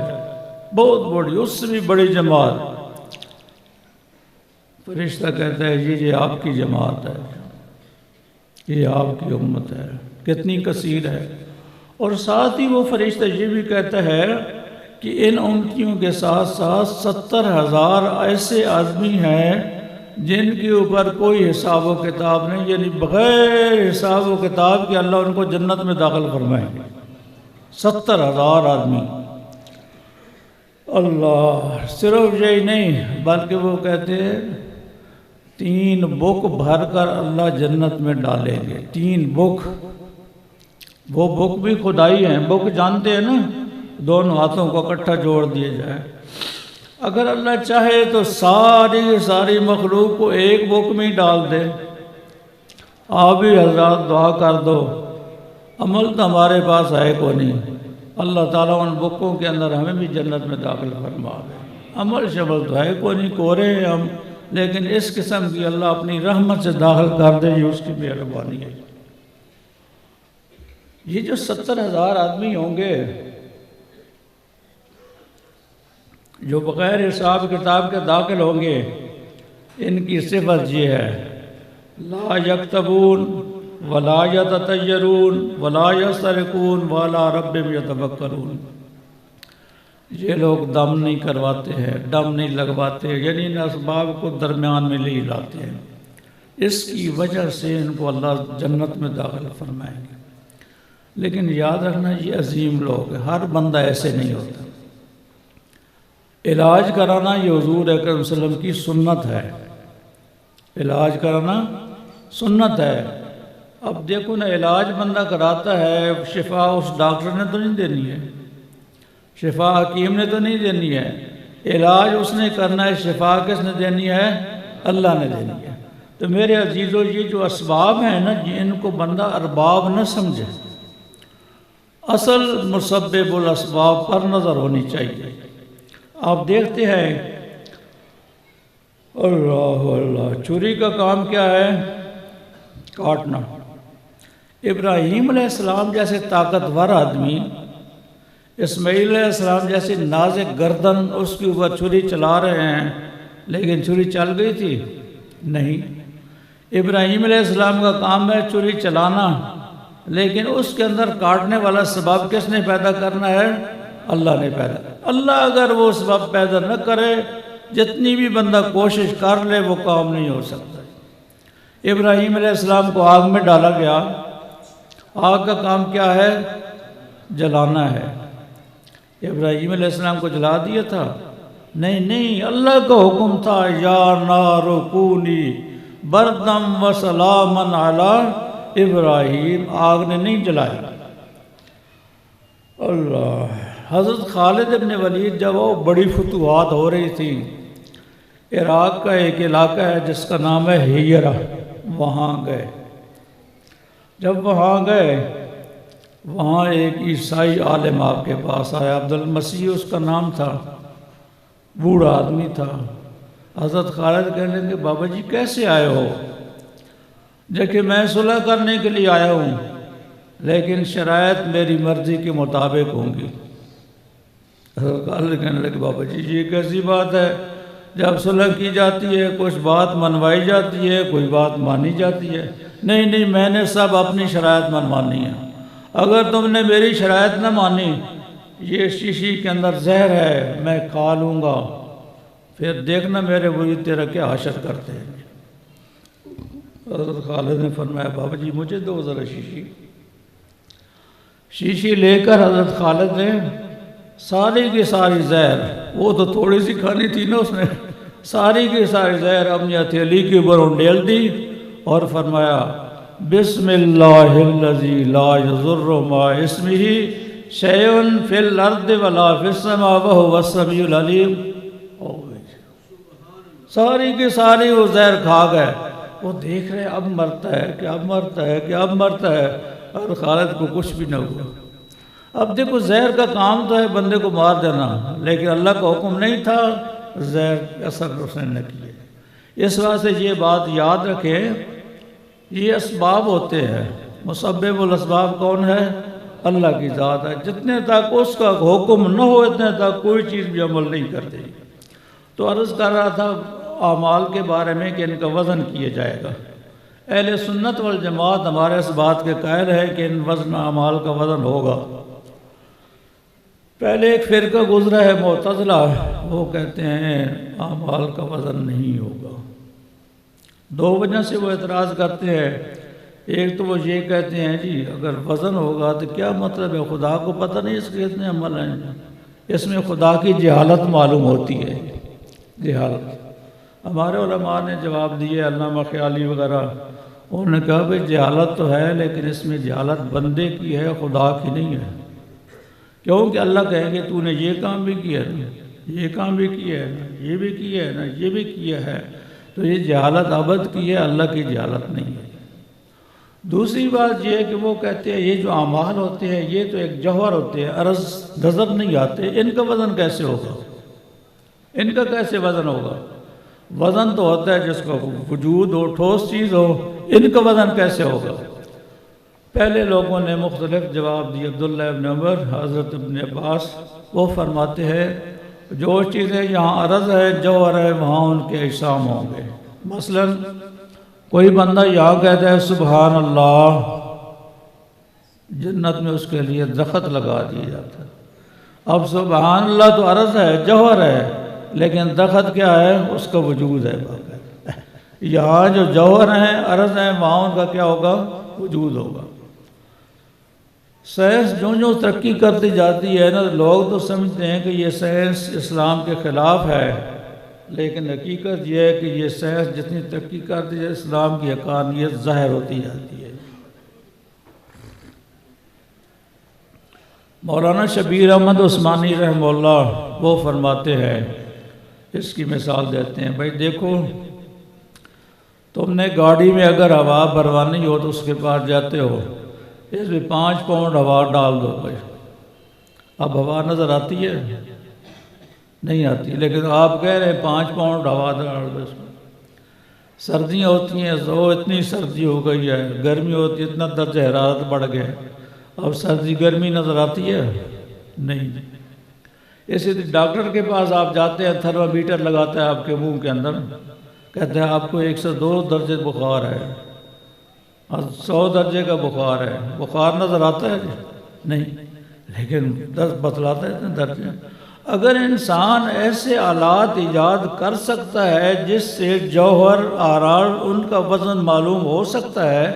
Speaker 3: بہت بڑی، اس سے بھی بڑی جماعت۔ فرشتہ کہتا ہے یہ آپ کی جماعت ہے، یہ آپ کی امت ہے، کتنی کثیر ہے۔ اور ساتھ ہی وہ فرشتہ یہ بھی کہتا ہے کہ ان امتیوں کے ساتھ ساتھ 70,000 ایسے آدمی ہیں جن کے اوپر کوئی حساب و کتاب نہیں، یعنی بغیر حساب و کتاب کے اللہ ان کو جنت میں داخل فرمائیں گے۔ 70,000 آدمی۔ اللہ، صرف یہی نہیں بلکہ وہ کہتے ہیں 3 بک بھر کر اللہ جنت میں ڈالیں گے۔ 3 بک، وہ بک بھی خدائی ہیں، بک جانتے ہیں نا، دونوں ہاتھوں کو اکٹھا جوڑ دیے جائے۔ اگر اللہ چاہے تو ساری مخلوق کو ایک بک میں ہی ڈال دے۔ آپ بھی حضرات دعا کر دو، عمل تو ہمارے پاس ہے کو نہیں، اللہ تعالیٰ ان بکوں کے اندر ہمیں بھی جنت میں داخل فرما دے۔ عمل شمل تو ہے کو نہیں، کورے ہیں ہم، لیکن اس قسم کی اللہ اپنی رحمت سے داخل کر دے، یہ اس کی مہربانی ہے۔ یہ جو 70,000 آدمی ہوں گے جو بغیر حساب کتاب کے داخل ہوں گے، ان کی صفت یہ ہے: لا یکتبون ولا یتطیرون ولا یسرقون ولا ربہم یتوکلون۔ یہ لوگ دم نہیں کرواتے ہیں، دم نہیں لگواتے، یعنی ان اسباب کو درمیان میں لے لاتے ہیں۔ اس کی وجہ سے ان کو اللہ جنت میں داخل فرمائیں گے۔ لیکن یاد رکھنا یہ عظیم لوگ ہیں، ہر بندہ ایسے نہیں ہوتا۔ علاج کرانا یہ حضور اکرم صلی اللہ علیہ وسلم کی سنت ہے، علاج کرانا سنت ہے۔ اب دیکھو نا، علاج بندہ کراتا ہے، شفا اس ڈاکٹر نے تو نہیں دینی ہے، شفا حکیم نے تو نہیں دینی ہے، علاج اس نے کرنا ہے، شفا کس نے دینی ہے؟ اللہ نے دینی ہے۔ تو میرے عزیزو، یہ جو اسباب ہیں نا، ان کو بندہ ارباب نہ سمجھے، اصل مسبب الاسباب پر نظر ہونی چاہیے۔ آپ دیکھتے ہیں اللہ اللہ، چھری کا کام کیا ہے؟ کاٹنا۔ ابراہیم علیہ السلام جیسے طاقتور آدمی، اسماعیل علیہ السلام جیسے نازک گردن، اس کے اوپر چھری چلا رہے ہیں، لیکن چھری چل گئی تھی؟ نہیں۔ ابراہیم علیہ السلام کا کام ہے چھری چلانا، لیکن اس کے اندر کاٹنے والا سبب کس نے پیدا کرنا ہے؟ اللہ نے پیدا کرنا۔ اللہ اگر وہ سبب پیدا نہ کرے، جتنی بھی بندہ کوشش کر لے، وہ کام نہیں ہو سکتا۔ ابراہیم علیہ السلام کو آگ میں ڈالا گیا، آگ کا کام کیا ہے؟ جلانا ہے۔ ابراہیم علیہ السلام کو جلا دیا تھا؟ نہیں، اللہ کا حکم تھا، یا نار کونی بردم و سلامن علی ابراہیم، آگ نے نہیں جلایا۔ اللہ، حضرت خالد ابن ولید جب وہ بڑی فتوحات ہو رہی تھی، عراق کا ایک علاقہ ہے جس کا نام ہے ہیرہ، وہاں گئے۔ جب وہاں گئے، وہاں ایک عیسائی عالم آپ کے پاس آیا، عبد المسیح اس کا نام تھا، بوڑھا آدمی تھا۔ حضرت خالد کہنے لگے، بابا جی کیسے آئے ہو؟ دیکھیں میں صلح کرنے کے لیے آیا ہوں، لیکن شرائط میری مرضی کے مطابق ہوں گی۔ حضرت خالد کہنے لگے، بابا جی یہ کیسی بات ہے؟ جب صلح کی جاتی ہے، کچھ بات منوائی جاتی ہے، کوئی بات مانی جاتی ہے۔ نہیں، میں نے سب اپنی شرائط منوانی ہے۔ اگر تم نے میری شرائط نہ مانی، یہ شیشی کے اندر زہر ہے، میں کھا لوں گا، پھر دیکھنا میرے مرید تیرا کیا حشر کرتے ہیں۔ حضرت خالد نے فرمایا، بابا جی مجھے دو ذرا شیشی لے کر حضرت خالد نے ساری کی ساری زہر، وہ تو تھوڑی سی کھانی تھی نا، اس نے ساری کی ساری زہر اپنی ہتھیلی کے اوپر انڈیل دی اور فرمایا، بسم اللہ الذی لا یضر مع اسمہ شیء فی الارض ولا فی السماء وہو السمیع العلیم۔ ساری کی ساری وہ زہر کھا گئے۔ وہ دیکھ رہے اب مرتا ہے کہ اب مرتا ہے کہ اب مرتا ہے، اور خالد کو کچھ بھی نہ ہوا۔ اب دیکھو زہر کا کام تو ہے بندے کو مار دینا، لیکن اللہ کا حکم نہیں تھا، زہر اثر اس نے نہ کیے۔ اس واسطے یہ بات یاد رکھیں، یہ اسباب ہوتے ہیں، مسبب الاسباب کون ہے؟ اللہ کی ذات ہے۔ جتنے تک اس کا حکم نہ ہو، اتنے تک کوئی چیز بھی عمل نہیں کرتے۔ تو عرض کر رہا تھا اعمال کے بارے میں کہ ان کا وزن کیا جائے گا۔ اہل سنت والجماعت ہمارے اس بات کے قائل ہے کہ ان وزن اعمال کا وزن ہوگا۔ پہلے ایک فرقہ گزرا ہے معتزلہ، وہ کہتے ہیں اعمال کا وزن نہیں ہوگا۔ دو وجہ سے وہ اعتراض کرتے ہیں۔ ایک تو وہ یہ کہتے ہیں جی اگر وزن ہوگا تو کیا مطلب ہے، خدا کو پتہ نہیں اس کے اتنے عمل ہیں، اس میں خدا کی جہالت معلوم ہوتی ہے۔ جہالت ہمارے علماء نے جواب دیے، علامہ خیالی وغیرہ، انہوں نے کہا بھئی جہالت تو ہے، لیکن اس میں جہالت بندے کی ہے، خدا کی نہیں ہے۔ کیونکہ اللہ کہیں گے تو نے یہ کام بھی کیا ہے، یہ کام بھی کیا ہے، یہ بھی کیا ہے نا، یہ بھی کیا ہے، تو یہ جہالت عبد کی ہے، اللہ کی جہالت نہیں ہے۔ دوسری بات یہ ہے کہ وہ کہتے ہیں یہ جو اعمال ہوتے ہیں یہ تو ایک جوہر ہوتے ہیں، عرض نظر نہیں آتے، ان کا وزن کیسے ہوگا؟ ان کا کیسے وزن ہوگا؟ وزن تو ہوتا ہے جس کا وجود ہو، ٹھوس چیز ہو، ان کا وزن کیسے ہوگا؟ پہلے لوگوں نے مختلف جواب دیے۔ عبداللہ ابن عمر، حضرت ابن عباس، وہ فرماتے ہیں جو چیزیں یہاں عرض ہے، جوہر ہے، وہاں ان کے اجسام ہوں گے۔ مثلا کوئی بندہ یہاں کہتا ہے سبحان اللہ، جنت میں اس کے لیے درخت لگا دیا جاتا ہے۔ اب سبحان اللہ تو عرض ہے، جوہر ہے، لیکن درخت کیا ہے؟ اس کا وجود ہے باقاعدہ۔ یہاں جو جوہر ہیں، عرض ہیں، وہاں ان کا کیا ہوگا؟ وجود ہوگا۔ سائنس جو ترقی کرتی جاتی ہے نا، لوگ تو سمجھتے ہیں کہ یہ سائنس اسلام کے خلاف ہے، لیکن حقیقت یہ ہے کہ یہ سائنس جتنی ترقی کرتی ہے، اسلام کی حقانیت ظاہر ہوتی جاتی ہے۔ مولانا شبیر احمد عثمانی رحمہ اللہ وہ فرماتے ہیں، اس کی مثال دیتے ہیں، بھائی دیکھو تم نے گاڑی میں اگر ہوا بھروانی ہو تو اس کے پاس جاتے ہو، اس میں 5 پاؤنڈ ہوا ڈال دو بھائی، اب ہوا نظر آتی ہے؟ نہیں آتی، لیکن آپ کہہ رہے ہیں 5 پاؤنڈ ہوا ڈال دو اس میں۔ سردیاں ہوتی ہیں، اتنی سردی ہو گئی ہے، گرمی ہوتی ہے، اتنا درجہ حرارت بڑھ گیا، اب سردی گرمی نظر آتی ہے؟ نہیں۔ اسی طرح ڈاکٹر کے پاس آپ جاتے ہیں، تھرما میٹر لگاتا ہے آپ کے منہ کے اندر، کہتے ہیں آپ کو 102 درجے بخار ہے، 100 درجے کا بخار ہے، بخار نظر آتا ہے؟ نہیں، لیکن درد بتلاتا ہے اتنے درجے۔ اگر انسان ایسے آلات ایجاد کر سکتا ہے جس سے جوہر آرار ان کا وزن معلوم ہو سکتا ہے،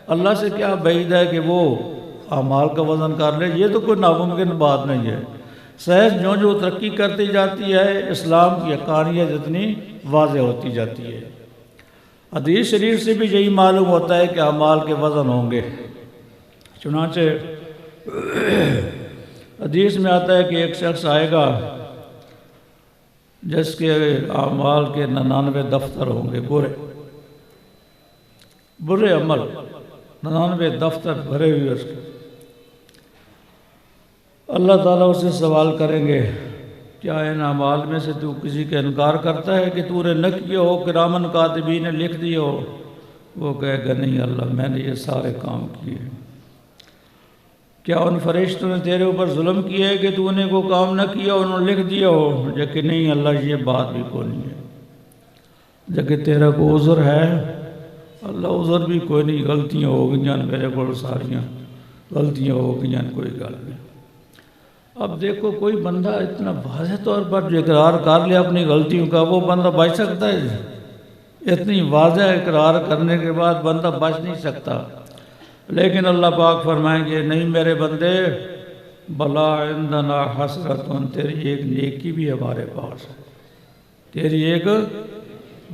Speaker 3: اللہ سے کیا بعید ہے کہ وہ اعمال کا وزن کر لے؟ یہ تو کوئی ناممکن بات نہیں ہے۔ سائنس جو ترقی کرتی جاتی ہے، اسلام کی حقانیت اتنی واضح ہوتی جاتی ہے۔ حدیث شریف سے بھی یہی معلوم ہوتا ہے کہ اعمال کے وزن ہوں گے۔ چنانچہ حدیث میں آتا ہے کہ ایک شخص آئے گا جس کے اعمال کے 99 دفتر ہوں گے، برے عمل، 99 دفتر بھرے ہوئے اس کے۔ اللہ تعالیٰ اسے سوال کریں گے کیا ان اعمال میں سے تو کسی کا انکار کرتا ہے کہ تو نے نہ کیا ہو، کرامن کاتبین نے لکھ دیا ہو؟ وہ کہے گا نہیں اللہ، میں نے یہ سارے کام کیے۔ کیا ان فرشتوں نے تیرے اوپر ظلم کیا ہے کہ تو نے کو کام نہ کیا، انہوں نے لکھ دیا ہو؟ کہ نہیں اللہ، یہ بات بھی کوئی نہیں ہے۔ جبکہ تیرا کو عذر ہے؟ اللہ عذر بھی کوئی نہیں، غلطیاں ہو گئیں میرے کو، ساریاں غلطیاں ہو گئیں، کوئی گل نہیں۔ اب دیکھو کوئی بندہ اتنا واضح طور پر جو اقرار کر لے اپنی غلطیوں کا، وہ بندہ بچ سکتا ہے؟ اتنی واضح اقرار کرنے کے بعد بندہ بچ نہیں سکتا۔ لیکن اللہ پاک فرمائیں گے نہیں میرے بندے، بلا عندنا حسرتن، تیری ایک نیکی بھی ہمارے پاس ہے، تیری ایک،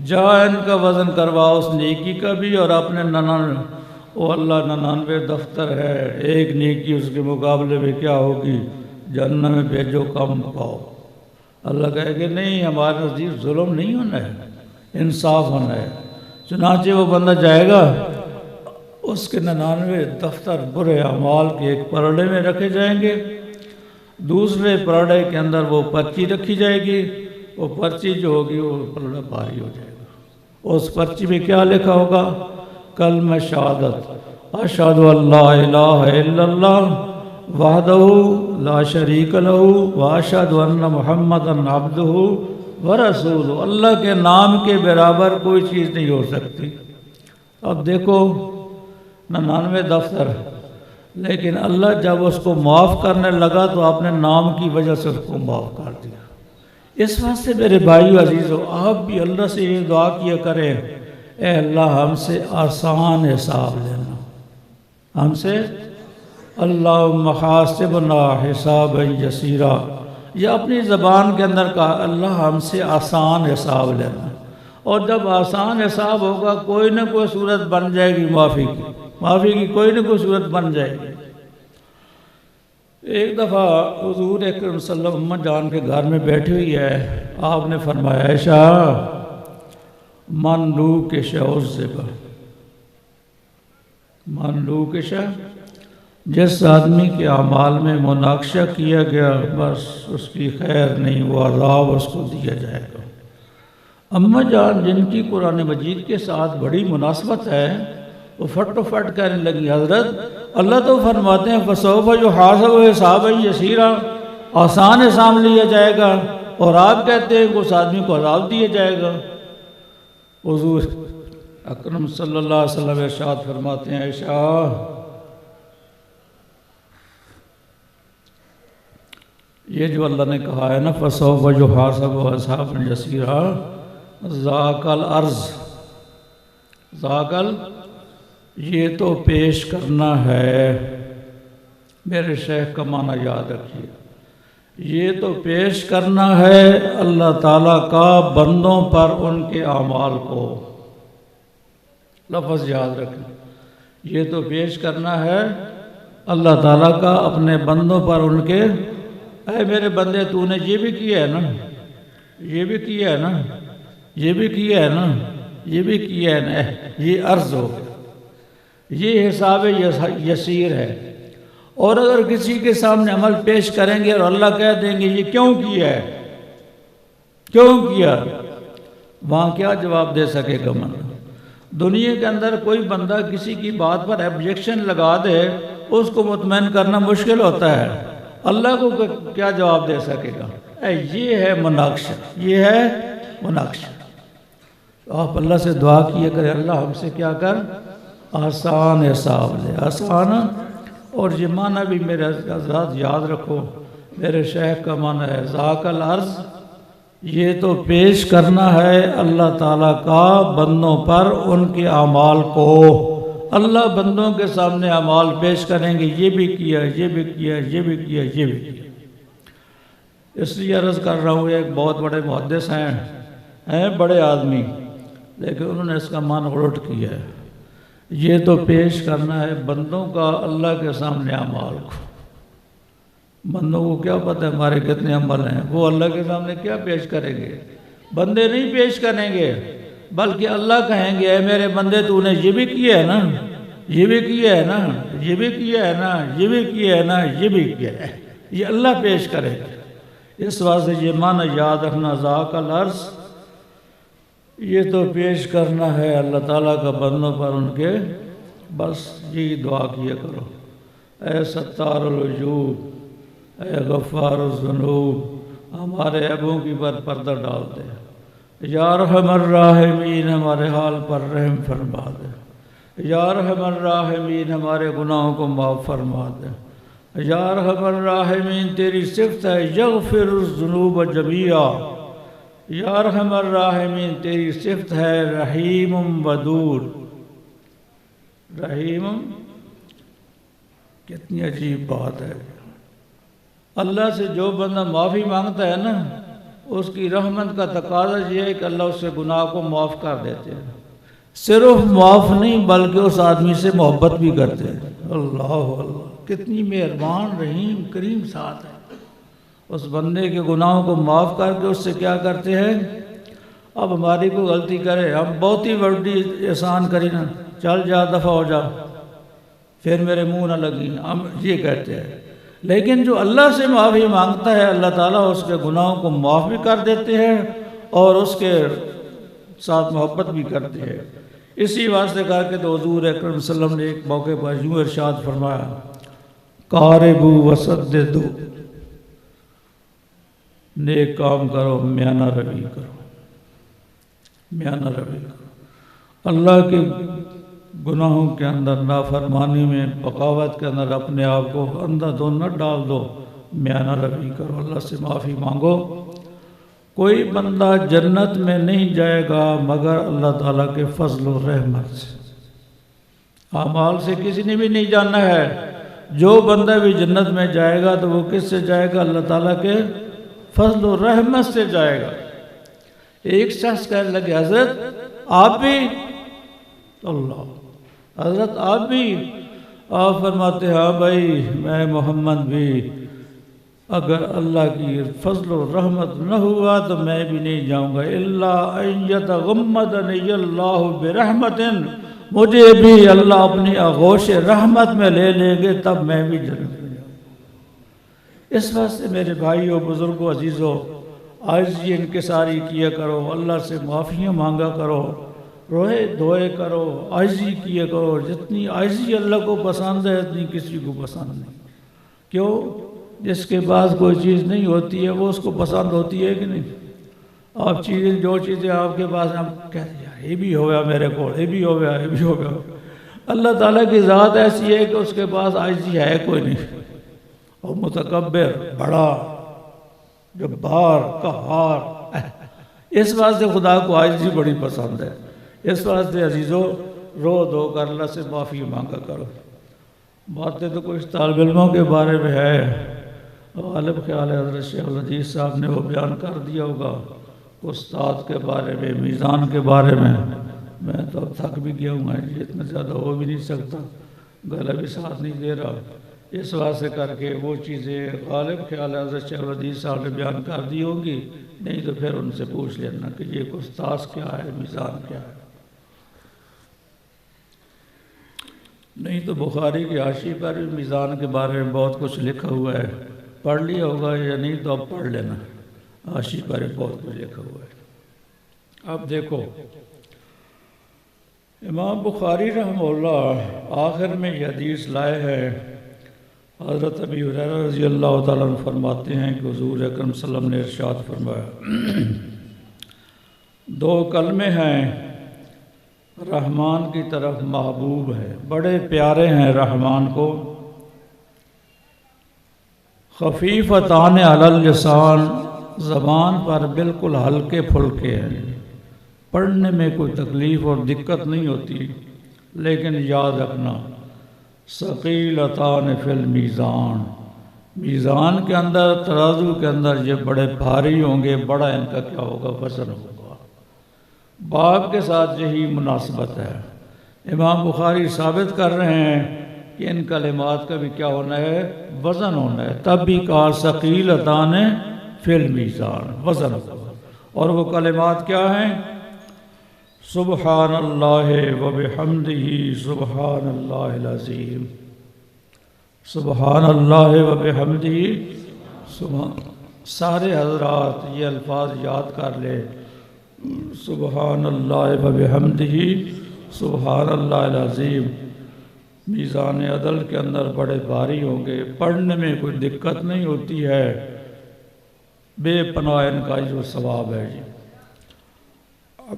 Speaker 3: جا ان کا وزن کروا اس نیکی کا بھی، اور اپنے 99 دفتر ہے، ایک نیکی اس کے مقابلے میں کیا ہوگی؟ جہنم میں بھیجو، کم پاؤ۔ اللہ کہے کہ نہیں، ہمارے نزدیک ظلم نہیں ہونا ہے، انصاف ہونا ہے۔ چنانچہ وہ بندہ جائے گا، اس کے 99 دفتر برے اعمال کے ایک پرڑے میں رکھے جائیں گے، دوسرے پرڑے کے اندر وہ پرچی رکھی جائے گی، وہ پرچی جو ہوگی وہ پرڑا بھاری ہو جائے گا۔ اس پرچی میں کیا لکھا ہوگا؟ کلمہ شہادت، اشہد ان لا الہ الا اللہ وحدہ لا شریک لہ واشہد ان محمدا عبدہ ورسولہ۔ اللہ کے نام کے برابر کوئی چیز نہیں ہو سکتی۔ اب دیکھو 99 دفتر، لیکن اللہ جب اس کو معاف کرنے لگا تو اپنے نام کی وجہ سے اس کو معاف کر دیا۔ اس واسطے میرے بھائیو عزیزو، آپ بھی اللہ سے یہ دعا کیا کریں، اے اللہ ہم سے آسان حساب لینا، ہم سے اللہم حاسبنا حسابا یسیرا، یہ اپنی زبان کے اندر کہا اللہ ہم سے آسان حساب لینا، اور جب آسان حساب ہوگا کوئی نہ کوئی صورت بن جائے گی معافی کی کوئی نہ کوئی صورت بن جائے گی۔ ایک دفعہ حضور اکرم صلی اللہ علیہ وسلم اماں جان کے گھر میں بیٹھی ہوئی ہے، آپ نے فرمایا عائشہ من لوکش عذب، من لوکش، جس آدمی کے اعمال میں مناقشہ کیا گیا بس اس کی خیر نہیں، وہ عذاب اس کو دیا جائے گا۔ اماں جان جن کی قرآن مجید کے ساتھ بڑی مناسبت ہے وہ فٹ و فٹ کہنے لگی حضرت اللہ تو فرماتے ہیں فسوف یحاسب حسابا یسیرا، آسان حساب لیا جائے گا، اور آپ کہتے ہیں کہ اس آدمی کو عذاب دیا جائے گا۔ حضور اکرم صلی اللہ علیہ وسلم ارشاد فرماتے ہیں عائشہ یہ جو اللہ نے کہا ہے نا فسوف یحاسب حسابا یسیرا، ذاک العرض، ذاک یہ تو پیش کرنا ہے، میرے شیخ کا معنی یاد رکھیے، یہ تو پیش کرنا ہے اللہ تعالیٰ کا بندوں پر ان کے اعمال کو، لفظ یاد رکھیں، یہ تو پیش کرنا ہے اللہ تعالیٰ کا اپنے بندوں پر ان کے، اے میرے بندے تو نے یہ بھی کیا ہے نا، یہ بھی کیا ہے نا، یہ بھی کیا ہے نا، یہ بھی کیا ہے نا، یہ عرض ہو گیا، یہ حساب یسیر ہے۔ اور اگر کسی کے سامنے عمل پیش کریں گے اور اللہ کہہ دیں گے یہ کیوں کیا ہے، کیوں کیا، وہاں کیا جواب دے سکے گا من؟ دنیا کے اندر کوئی بندہ کسی کی بات پر ایبجیکشن لگا دے اس کو مطمئن کرنا مشکل ہوتا ہے، اللہ کو کیا جواب دے سکے گا؟ یہ ہے مناقشہ، یہ ہے مناقشہ۔ آپ اللہ سے دعا کیے کریں اللہ ہم سے کیا کر، آسان حساب لے، آسان، اور یہ معنی بھی میرے حضرات یاد رکھو، میرے شیخ کا معنی ہے ذاک العرض، یہ تو پیش کرنا ہے اللہ تعالیٰ کا بندوں پر ان کے اعمال کو، اللہ بندوں کے سامنے اعمال پیش کریں گے، یہ بھی کیا، یہ بھی کیا، یہ بھی کیا، یہ بھی کیا۔ اس لیے عرض کر رہا ہوں ایک بہت بڑے محدث ہیں بڑے آدمی، لیکن انہوں نے اس کا معنی الٹ کیا ہے، یہ تو پیش کرنا ہے بندوں کا اللہ کے سامنے اعمال کو۔ بندوں کو کیا پتہ ہے ہمارے کتنے عمل ہیں، وہ اللہ کے سامنے کیا پیش کریں گے؟ بندے نہیں پیش کریں گے، بلکہ اللہ کہیں گے اے میرے بندے تو نے یہ بھی کیا ہے نا، یہ بھی کیا ہے نا، یہ بھی کیا ہے نا، یہ بھی کیا ہے نا، یہ بھی کیا ہے، یہ اللہ پیش کرے گا۔ اس واسطے یہ معنی یاد رکھنا ذاک العرض، یہ تو پیش کرنا ہے اللہ تعالیٰ کا بندوں پر ان کے، بس یہی دعا کیا کرو، اے ستار الوجوب، اے غفار الذنوب، ہمارے عیبوں کی پر پردہ ڈال دے، یا ارحم الراحمین ہمارے حال پر رحم فرما دے، یا ارحم الراحمین ہمارے گناہوں کو معاف فرما دے، یا ارحم الراحمین تیری صفت ہے یغفر الذنوب جمیعا، یا ارحم الراحمین تیری صفت ہے رحیم ودود، رحیم، کتنی عجیب بات ہے، اللہ سے جو بندہ معافی مانگتا ہے نا اس کی رحمت کا تقاضا یہ ہے کہ اللہ اس سے گناہ کو معاف کر دیتے ہیں، صرف معاف نہیں بلکہ اس آدمی سے محبت بھی کرتے ہیں۔ اللہ اللہ کتنی مہربان رحیم کریم ذات ہے، اس بندے کے گناہوں کو معاف کر کے اس سے کیا کرتے ہیں، اب ہماری کوئی غلطی کرے ہم بہت ہی بڑی احسان کری نا، چل جا دفع ہو جا، پھر میرے منہ نہ لگی، ہم یہ کہتے ہیں، لیکن جو اللہ سے معافی مانگتا ہے اللہ تعالیٰ اس کے گناہوں کو معاف بھی کر دیتے ہیں اور اس کے ساتھ محبت بھی کرتے ہیں۔ اسی واسطے کہا کہ تو حضور اکرم صلی اللہ علیہ وسلم نے ایک موقع پر یوں ارشاد فرمایا، قاربو وسددو، نیک کام کرو میانہ روی کرو، میانہ روی کرو، اللہ کے گناہوں کے اندر نافرمانی میں بغاوت کے اندر اپنے آپ کو اندھا دھند نہ ڈال دو، میانہ روی کرو، اللہ سے معافی مانگو۔ کوئی بندہ جنت میں نہیں جائے گا مگر اللہ تعالیٰ کے فضل و رحمت سے، اعمال سے کسی نے بھی نہیں جاننا ہے، جو بندہ بھی جنت میں جائے گا تو وہ کس سے جائے گا، اللہ تعالیٰ کے فضل و رحمت سے جائے گا۔ ایک شخص کہنے لگے حضرت آپ بھی، اللہ حضرت آپ بھی، آپ فرماتے ہیں ہاں بھائی میں محمد بھی، اگر اللہ کی فضل و رحمت نہ ہوا تو میں بھی نہیں جاؤں گا، الا ان یتغمدنی اللہ برحمت، مجھے بھی اللہ اپنی آغوش رحمت میں لے لیں گے تب میں بھی جنت میں جاؤں گا۔ اس واسطے میرے بھائیوں بزرگوں عزیزوں، عاجزی انکساری کیا کرو، اللہ سے معافیاں مانگا کرو، روئے دھوئے کرو، عاجزی کیا کرو۔ جتنی عاجزی اللہ کو پسند ہے اتنی کسی کو پسند نہیں۔ کیوں؟ جس کے پاس کوئی چیز نہیں ہوتی ہے وہ اس کو پسند ہوتی ہے کہ نہیں؟ آپ جو چیزیں آپ کے پاس ہیں آپ کہتے ہیں یار یہ بھی ہو گیا میرے کو، یہ بھی ہو گیا، یہ بھی ہو گیا۔ اللہ تعالیٰ کی ذات ایسی ہے کہ اس کے پاس عاجزی ہے کوئی نہیں، اور متکبر، بڑا، جبار، قہار، اس واسطے خدا کو عاجزی بڑی پسند ہے۔ اس واسطے عزیزو رو دھو کر اللہ سے معافی مانگا کرو۔ باتیں تو کچھ طالب علموں کے بارے میں ہے، غالب خیال ہے حضرت شیخ الحدیث صاحب نے وہ بیان کر دیا ہوگا، استاد کے بارے میں، میزان کے بارے میں تو اب تھک بھی گیا ہوں، اتنا زیادہ ہو بھی نہیں سکتا، گلا بھی ساتھ نہیں دے رہا، اس واسطے کر کے وہ چیزیں غالب خیال ہے حضرت شیخ الحدیث صاحب نے بیان کر دی ہوں گی، نہیں تو پھر ان سے پوچھ لینا کہ یہ استاذ کیا ہے، میزان کیا ہے۔ نہیں تو بخاری کی حاشی پر بھی میزان کے بارے میں بہت کچھ لکھا ہوا ہے، پڑھ لیا ہوگا یا نہیں تو اب پڑھ لینا، حاشی پر بہت کچھ لکھا ہوا ہے۔ اب دیکھو امام بخاری رحمہ اللہ آخر میں یہ حدیث لائے ہیں، حضرت ابی ہریرہ رضی اللہ تعالیٰ عنہ فرماتے ہیں کہ حضور اکرم صلی اللہ علیہ وسلم نے ارشاد فرمایا، دو کلمے ہیں رحمان کی طرف محبوب ہے، بڑے پیارے ہیں رحمان کو، خفیفتان علی اللسان، زبان پر بالکل ہلکے پھلکے ہیں، پڑھنے میں کوئی تکلیف اور دقت نہیں ہوتی، لیکن یاد رکھنا ثقیلتان فی المیزان، میزان کے اندر، ترازو کے اندر یہ بڑے بھاری ہوں گے، بڑا ان کا کیا ہوگا، وزن ہوگا۔ باب کے ساتھ یہی مناسبت ہے، امام بخاری ثابت کر رہے ہیں کہ ان کلمات کا بھی کیا ہونا ہے، وزن ہونا ہے، تب بھی کہا ثقیلتان فی المیزان، وزن ہوگا۔ اور وہ کلمات کیا ہیں؟ سبحان اللہ وبحمدہ سبحان اللہ العظیم، سبحان اللہ وبحمدہ سارے حضرات یہ الفاظ یاد کر لے، سبحان اللہ وبحمدہ سبحان اللہ العظیم، میزان عدل کے اندر بڑے بھاری ہوں گے، پڑھنے میں کوئی دقت نہیں ہوتی ہے، بے پناہ ان کا جو ثواب ہے جی۔ اب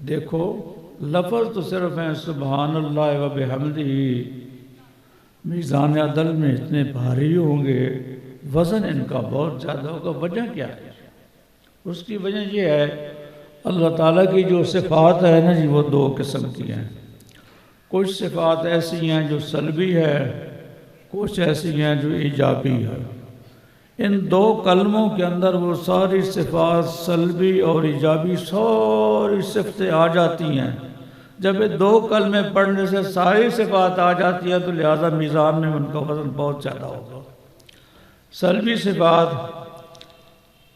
Speaker 3: دیکھو لفظ تو صرف ہیں سبحان اللہ وبحمدہ، میزان عدل میں اتنے بھاری ہوں گے، وزن ان کا بہت زیادہ ہوگا۔ وجہ کیا ہے؟ اس کی وجہ یہ ہے اللہ تعالیٰ کی جو صفات ہے نا جی، وہ دو قسم کی ہیں، کچھ صفات ایسی ہیں جو سلبی ہے، کچھ ایسی ہیں جو ایجابی ہے۔ ان دو کلموں کے اندر وہ ساری صفات سلبی اور ایجابی ساری صفتیں آ جاتی ہیں۔ جب یہ دو کلمے پڑھنے سے ساری صفات آ جاتی ہیں تو لہذا میزان میں ان کا وزن بہت زیادہ ہوگا۔ سلبی صفات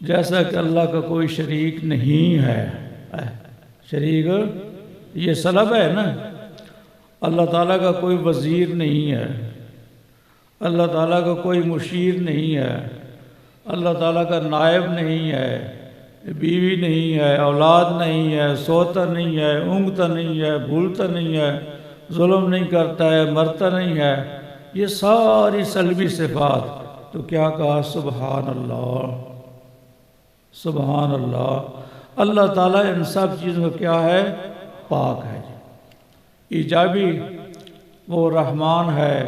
Speaker 3: جیسا کہ اللہ کا کوئی شریک نہیں ہے، شریک یہ سلب ہے نا، اللہ تعالیٰ کا کوئی وزیر نہیں ہے، اللہ تعالیٰ کا کوئی مشیر نہیں ہے، اللہ تعالیٰ کا نائب نہیں ہے، بیوی نہیں ہے، اولاد نہیں ہے، سوتا نہیں ہے، اونگتا نہیں ہے، بھولتا نہیں ہے، ظلم نہیں کرتا ہے، مرتا نہیں ہے، یہ ساری سلبی صفات۔ تو کیا کہا؟ سبحان اللہ، سبحان اللہ۔ اللہ تعالیٰ ان سب چیزوں کا کیا ہے؟ پاک ہے۔ ایجابی وہ رحمان ہے،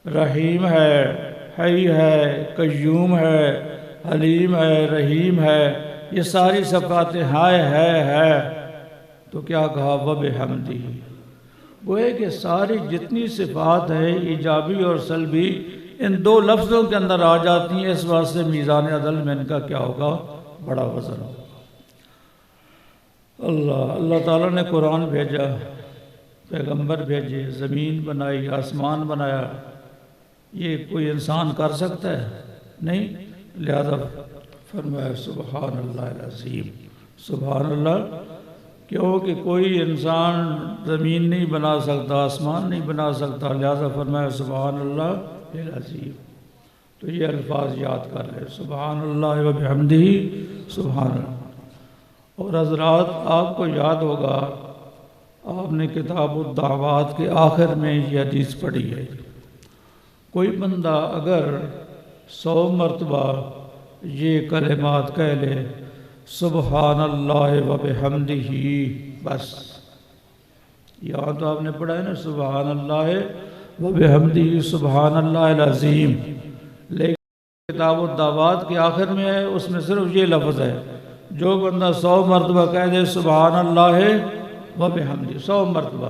Speaker 3: رحیم ہے، حی ہے، قیوم ہے، حلیم ہے، رحیم ہے، یہ ساری صفات ہے۔ تو کیا کہا؟ وبحمدہ۔ گوئے کہ ساری جتنی صفات ہیں ایجابی اور سلبی ان دو لفظوں کے اندر آ جاتی ہیں، اس واسطے میزان عدل میں ان کا کیا ہوگا؟ بڑا وزن ہوگا۔ اللہ تعالیٰ نے قرآن بھیجا، پیغمبر بھیجے، زمین بنائی، آسمان بنایا، یہ کوئی انسان کر سکتا ہے؟ نہیں، لہذا فرمایا سبحان اللہ العظیم، سبحان اللہ۔ کیونکہ کوئی انسان زمین نہیں بنا سکتا، آسمان نہیں بنا سکتا، لہذا فرمایا سبحان اللہ العظیم۔ تو تو یہ الفاظ یاد کر لیں، سبحان اللہ و بحمدہ سبحان اللہ۔ اور حضرات آپ کو یاد ہوگا آپ نے کتاب الدعوات کے آخر میں یہ حدیث پڑھی ہے، کوئی بندہ اگر 100 مرتبہ یہ کلمات کہہ لے سبحان اللہ و بحمدہ، بس یہاں تو آپ نے پڑھا ہے نا سبحان اللہ و بحمدہ سبحان اللہ العظیم، لیکن کتاب الدعوات کے آخر میں ہے، اس میں صرف یہ لفظ ہے، جو بندہ 100 مرتبہ کہہ دے سبحان اللہ و بحمدہ 100 مرتبہ،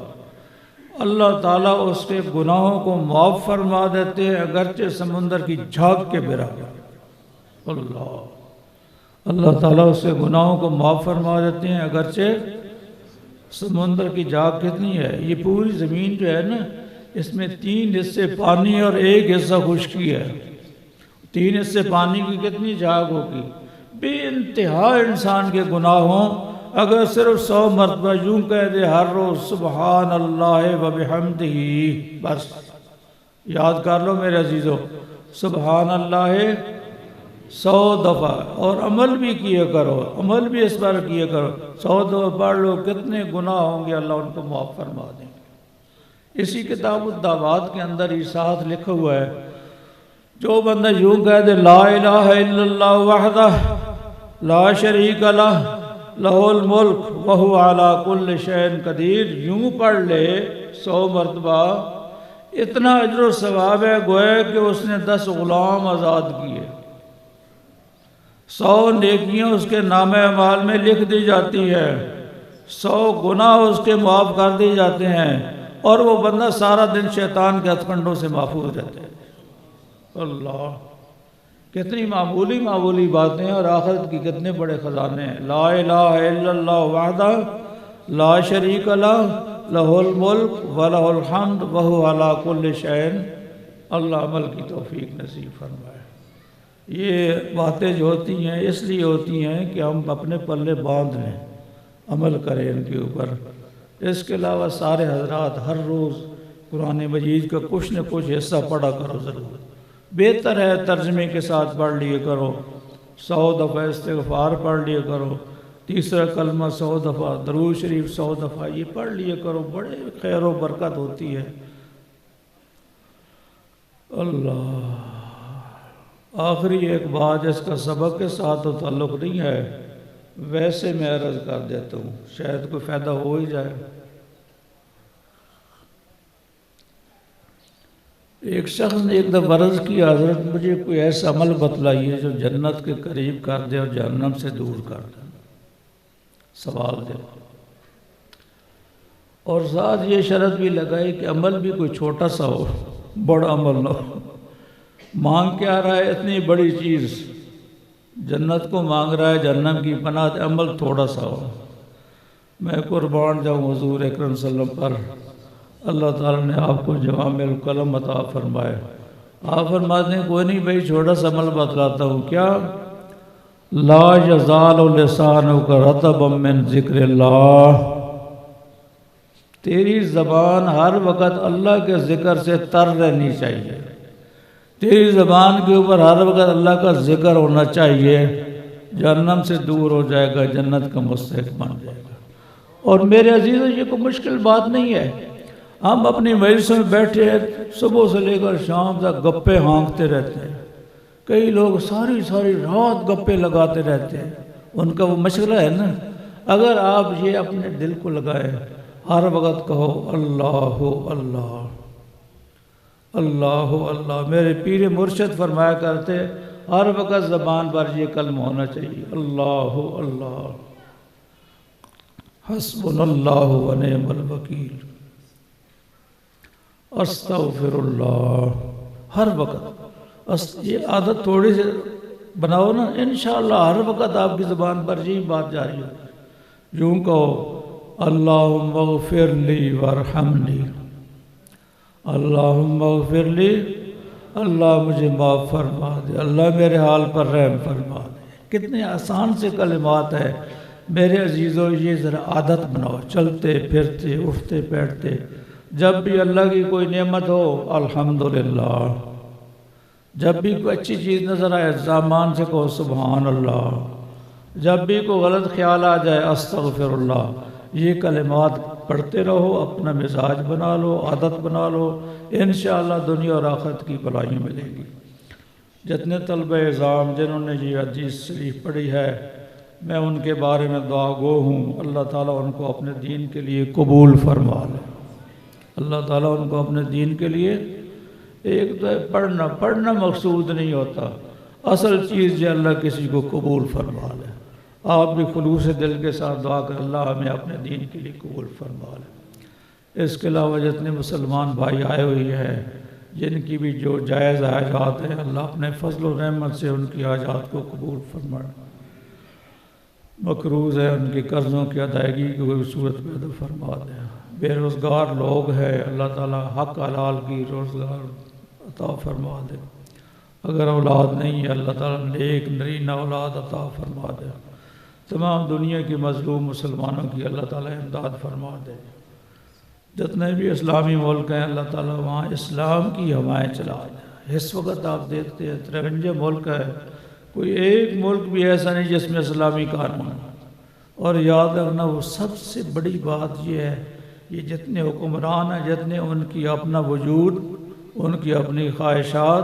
Speaker 3: اللہ تعالیٰ اس کے گناہوں کو معاف فرما دیتے ہیں، اگرچہ سمندر کی جھاگ کے برابر۔ اللہ تعالیٰ اس کے گناہوں کو معاف فرما دیتے ہیں، اگرچہ سمندر کی جھاگ کتنی ہے؟ یہ پوری زمین جو ہے نا، اس میں 3 حصے پانی اور 1 حصہ خشکی ہے، 3 حصے پانی کی کتنی جھاگ ہوگی؟ بے انتہا انسان کے گناہوں، اگر صرف 100 مرتبہ یوں کہہ دے ہر روز سبحان اللہ و بحمدہ، بس یاد کر لو میرے عزیزو، سبحان اللہ 100 دفعہ، اور عمل بھی کیے کرو، عمل بھی اس پر کیے کرو، 100 دفعہ پڑھ لو، کتنے گناہ ہوں گے اللہ ان کو معاف فرما دیں گے۔ اسی کتاب الدعوات کے اندر ہی ساتھ لکھا ہوا ہے، جو بندہ یوں کہہ دے لا الہ الا اللہ وحدہ لا شریک لہ لہ الملک وہو علی کل شیء قدیر، یوں پڑھ لے 100 مرتبہ، اتنا اجر و ثواب ہے گویا کہ اس نے 10 غلام آزاد کیے، 100 نیکیاں اس کے نامہ اعمال میں لکھ دی جاتی ہے، 100 گناہ اس کے معاف کر دیے جاتے ہیں، اور وہ بندہ سارا دن شیطان کے ہتھ کنڈوں سے محفوظ رہتے ہیں۔ اللہ، کتنی معمولی باتیں اور آخرت کی کتنے بڑے خزانے ہیں۔ لا الہ الا اللہ وحدہ لا شریک لہ لہ الملک ولہ الحمد وہو علی کل شیء، اللہ عمل کی توفیق نصیب فرمائے۔ یہ باتیں جو ہوتی ہیں اس لیے ہوتی ہیں کہ ہم اپنے پلے باندھ لیں، عمل کریں ان کے اوپر۔ اس کے علاوہ سارے حضرات ہر روز قرآن مجید کا کچھ نہ کچھ حصہ پڑھا کرو، ضرور بہتر ہے ترجمے کے ساتھ پڑھ لیے کرو، 100 دفعہ استغفار پڑھ لیے کرو، تیسرا کلمہ 100 دفعہ، درود شریف 100 دفعہ، یہ پڑھ لیے کرو، بڑے خیر و برکت ہوتی ہے۔ اللہ، آخری ایک بات جس کا سبق کے ساتھ تو تعلق نہیں ہے، ویسے میں عرض کر دیتا ہوں، شاید کوئی فائدہ ہو ہی جائے۔ ایک شخص نے ایک دفعہ عرض کیا، حضرت مجھے کوئی ایسا عمل بتلائیے جو جنت کے قریب کر دے اور جہنم سے دور کر دے، سوال دے، اور ساتھ یہ شرط بھی لگائی کہ عمل بھی کوئی چھوٹا سا ہو، بڑا عمل نہ ہو۔ مانگ کیا رہا ہے؟ اتنی بڑی چیز، جنت کو مانگ رہا ہے، جہنم کی پناہ، عمل تھوڑا سا ہو۔ میں قربان جاؤں حضور اکرم صلی اللہ علیہ وسلم پر، اللہ تعالیٰ نے آپ کو جوامع الکلم عطا فرمائے۔ آپ فرماتے ہیں کوئی نہیں بھائی، چھوٹا سا عمل بتلاتا ہوں، کیا؟ لا یزال لسانک رطبا من ذکر اللہ، تیری زبان ہر وقت اللہ کے ذکر سے تر رہنی چاہیے، تیری زبان کے اوپر ہر وقت اللہ کا ذکر ہونا چاہیے، جہنم سے دور ہو جائے گا، جنت کا مستحق بن جائے گا۔ اور میرے عزیزوں، یہ کوئی مشکل بات نہیں ہے، ہم اپنی مجلسوں میں بیٹھے ہیں، صبح سے لے کر شام تک گپے ہانکتے رہتے ہیں، کئی لوگ ساری رات گپے لگاتے رہتے ہیں، ان کا وہ مشغلہ ہے نا۔ اگر آپ یہ اپنے دل کو لگائے، ہر وقت کہو اللہ اللہ اللہ اللہ، میرے پیر مرشد فرمایا کرتے ہر وقت زبان پر یہ کلمہ ہونا چاہیے، اللہ اللہ، حسبنا اللہ و نعم الوکیل، استغفر اللہ، ہر وقت یہ عادت تھوڑی سی بناؤ نا، انشاءاللہ ہر وقت آپ کی زبان پر یہی بات جاری ہو۔ یوں کہو اللہم اغفر لی وارحمنی، اللہم اغفر لی، اللہ مجھے معاف فرما دے، اللہ میرے حال پر رحم فرما دے۔ کتنے آسان سے کلمات ہیں میرے عزیزو، یہ ذرا عادت بناؤ، چلتے پھرتے اٹھتے بیٹھتے، جب بھی اللہ کی کوئی نعمت ہو الحمدللہ، جب بھی کوئی اچھی چیز نظر آئے زبان سے کہو سبحان اللہ، جب بھی کوئی غلط خیال آ جائے استغفر اللہ، یہ کلمات پڑھتے رہو، اپنا مزاج بنا لو، عادت بنا لو، انشاءاللہ دنیا اور آخرت کی بھلائی ملے گی۔ جتنے طلبہ اعظام جنہوں نے یہ حدیث شریف پڑھی ہے، میں ان کے بارے میں دعا گو ہوں، اللہ تعالیٰ ان کو اپنے دین کے لیے قبول فرما لے۔ اللہ تعالیٰ ان کو اپنے دین کے لیے، ایک تو پڑھنا مقصود نہیں ہوتا، اصل چیز یہ اللہ کسی کو قبول فرما لے۔ آپ بھی خلوص دل کے ساتھ دعا کر اللہ ہمیں اپنے دین کے لیے قبول فرما لے۔ اس کے علاوہ جتنے مسلمان بھائی آئے ہوئے ہیں، جن کی بھی جو جائز حاجات ہیں، اللہ اپنے فضل و رحمت سے ان کی حاجات کو قبول فرمائے۔ مقروض ہے ان کے قرضوں کی ادائیگی کی کوئی صورت پیدا فرما دے۔ بے روزگار لوگ ہیں، اللہ تعالیٰ حق حلال کی روزگار عطا فرما دے۔ اگر اولاد نہیں ہے، اللہ تعالیٰ نیک نرینہ اولاد عطا فرما دے۔ تمام دنیا کی مظلوم مسلمانوں کی اللہ تعالیٰ امداد فرما دے۔ جتنے بھی اسلامی ملک ہیں، اللہ تعالیٰ وہاں اسلام کی ہوائیں چلا دے۔ اس وقت آپ دیکھتے ہیں 53 ملک ہے، کوئی ایک ملک بھی ایسا نہیں جس میں اسلامی قانون ہو۔ اور یاد رکھنا وہ سب سے بڑی بات یہ ہے، یہ جتنے حکمران ہیں، جتنے ان کی اپنا وجود، ان کی اپنی خواہشات،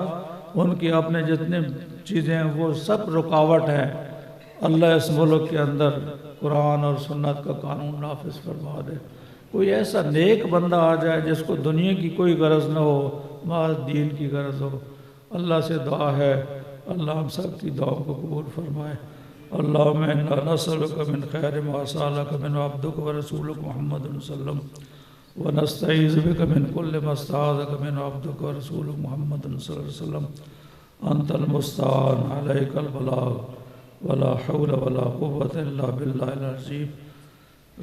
Speaker 3: ان کی اپنے جتنے چیزیں ہیں، وہ سب رکاوٹ ہیں۔ اللہ اس ملک کے اندر قرآن اور سنت کا قانون نافذ فرما دے۔ کوئی ایسا نیک بندہ آ جائے جس کو دنیا کی کوئی غرض نہ ہو، محض دین کی غرض ہو۔ اللہ سے دعا ہے، اللہ ہم سب کی دعاؤں کو قبول فرمائے۔ اللہم انا نسألک من خیر ما سألک من عبدک ورسولک محمد صلی اللہ علیہ وسلم ونستعیذ بک من کل ما استعاذک من عبدک ورسولک محمد صلی اللہ علیہ وسلم انت المستعان علیک البلاغ ولا حول ولا قوة الا باللہ العظیم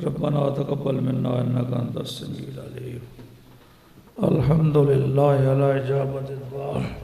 Speaker 3: ربنا تقبل منا انک انت السمیع العلیم۔ الحمدللہ علی اجابت الدعاء۔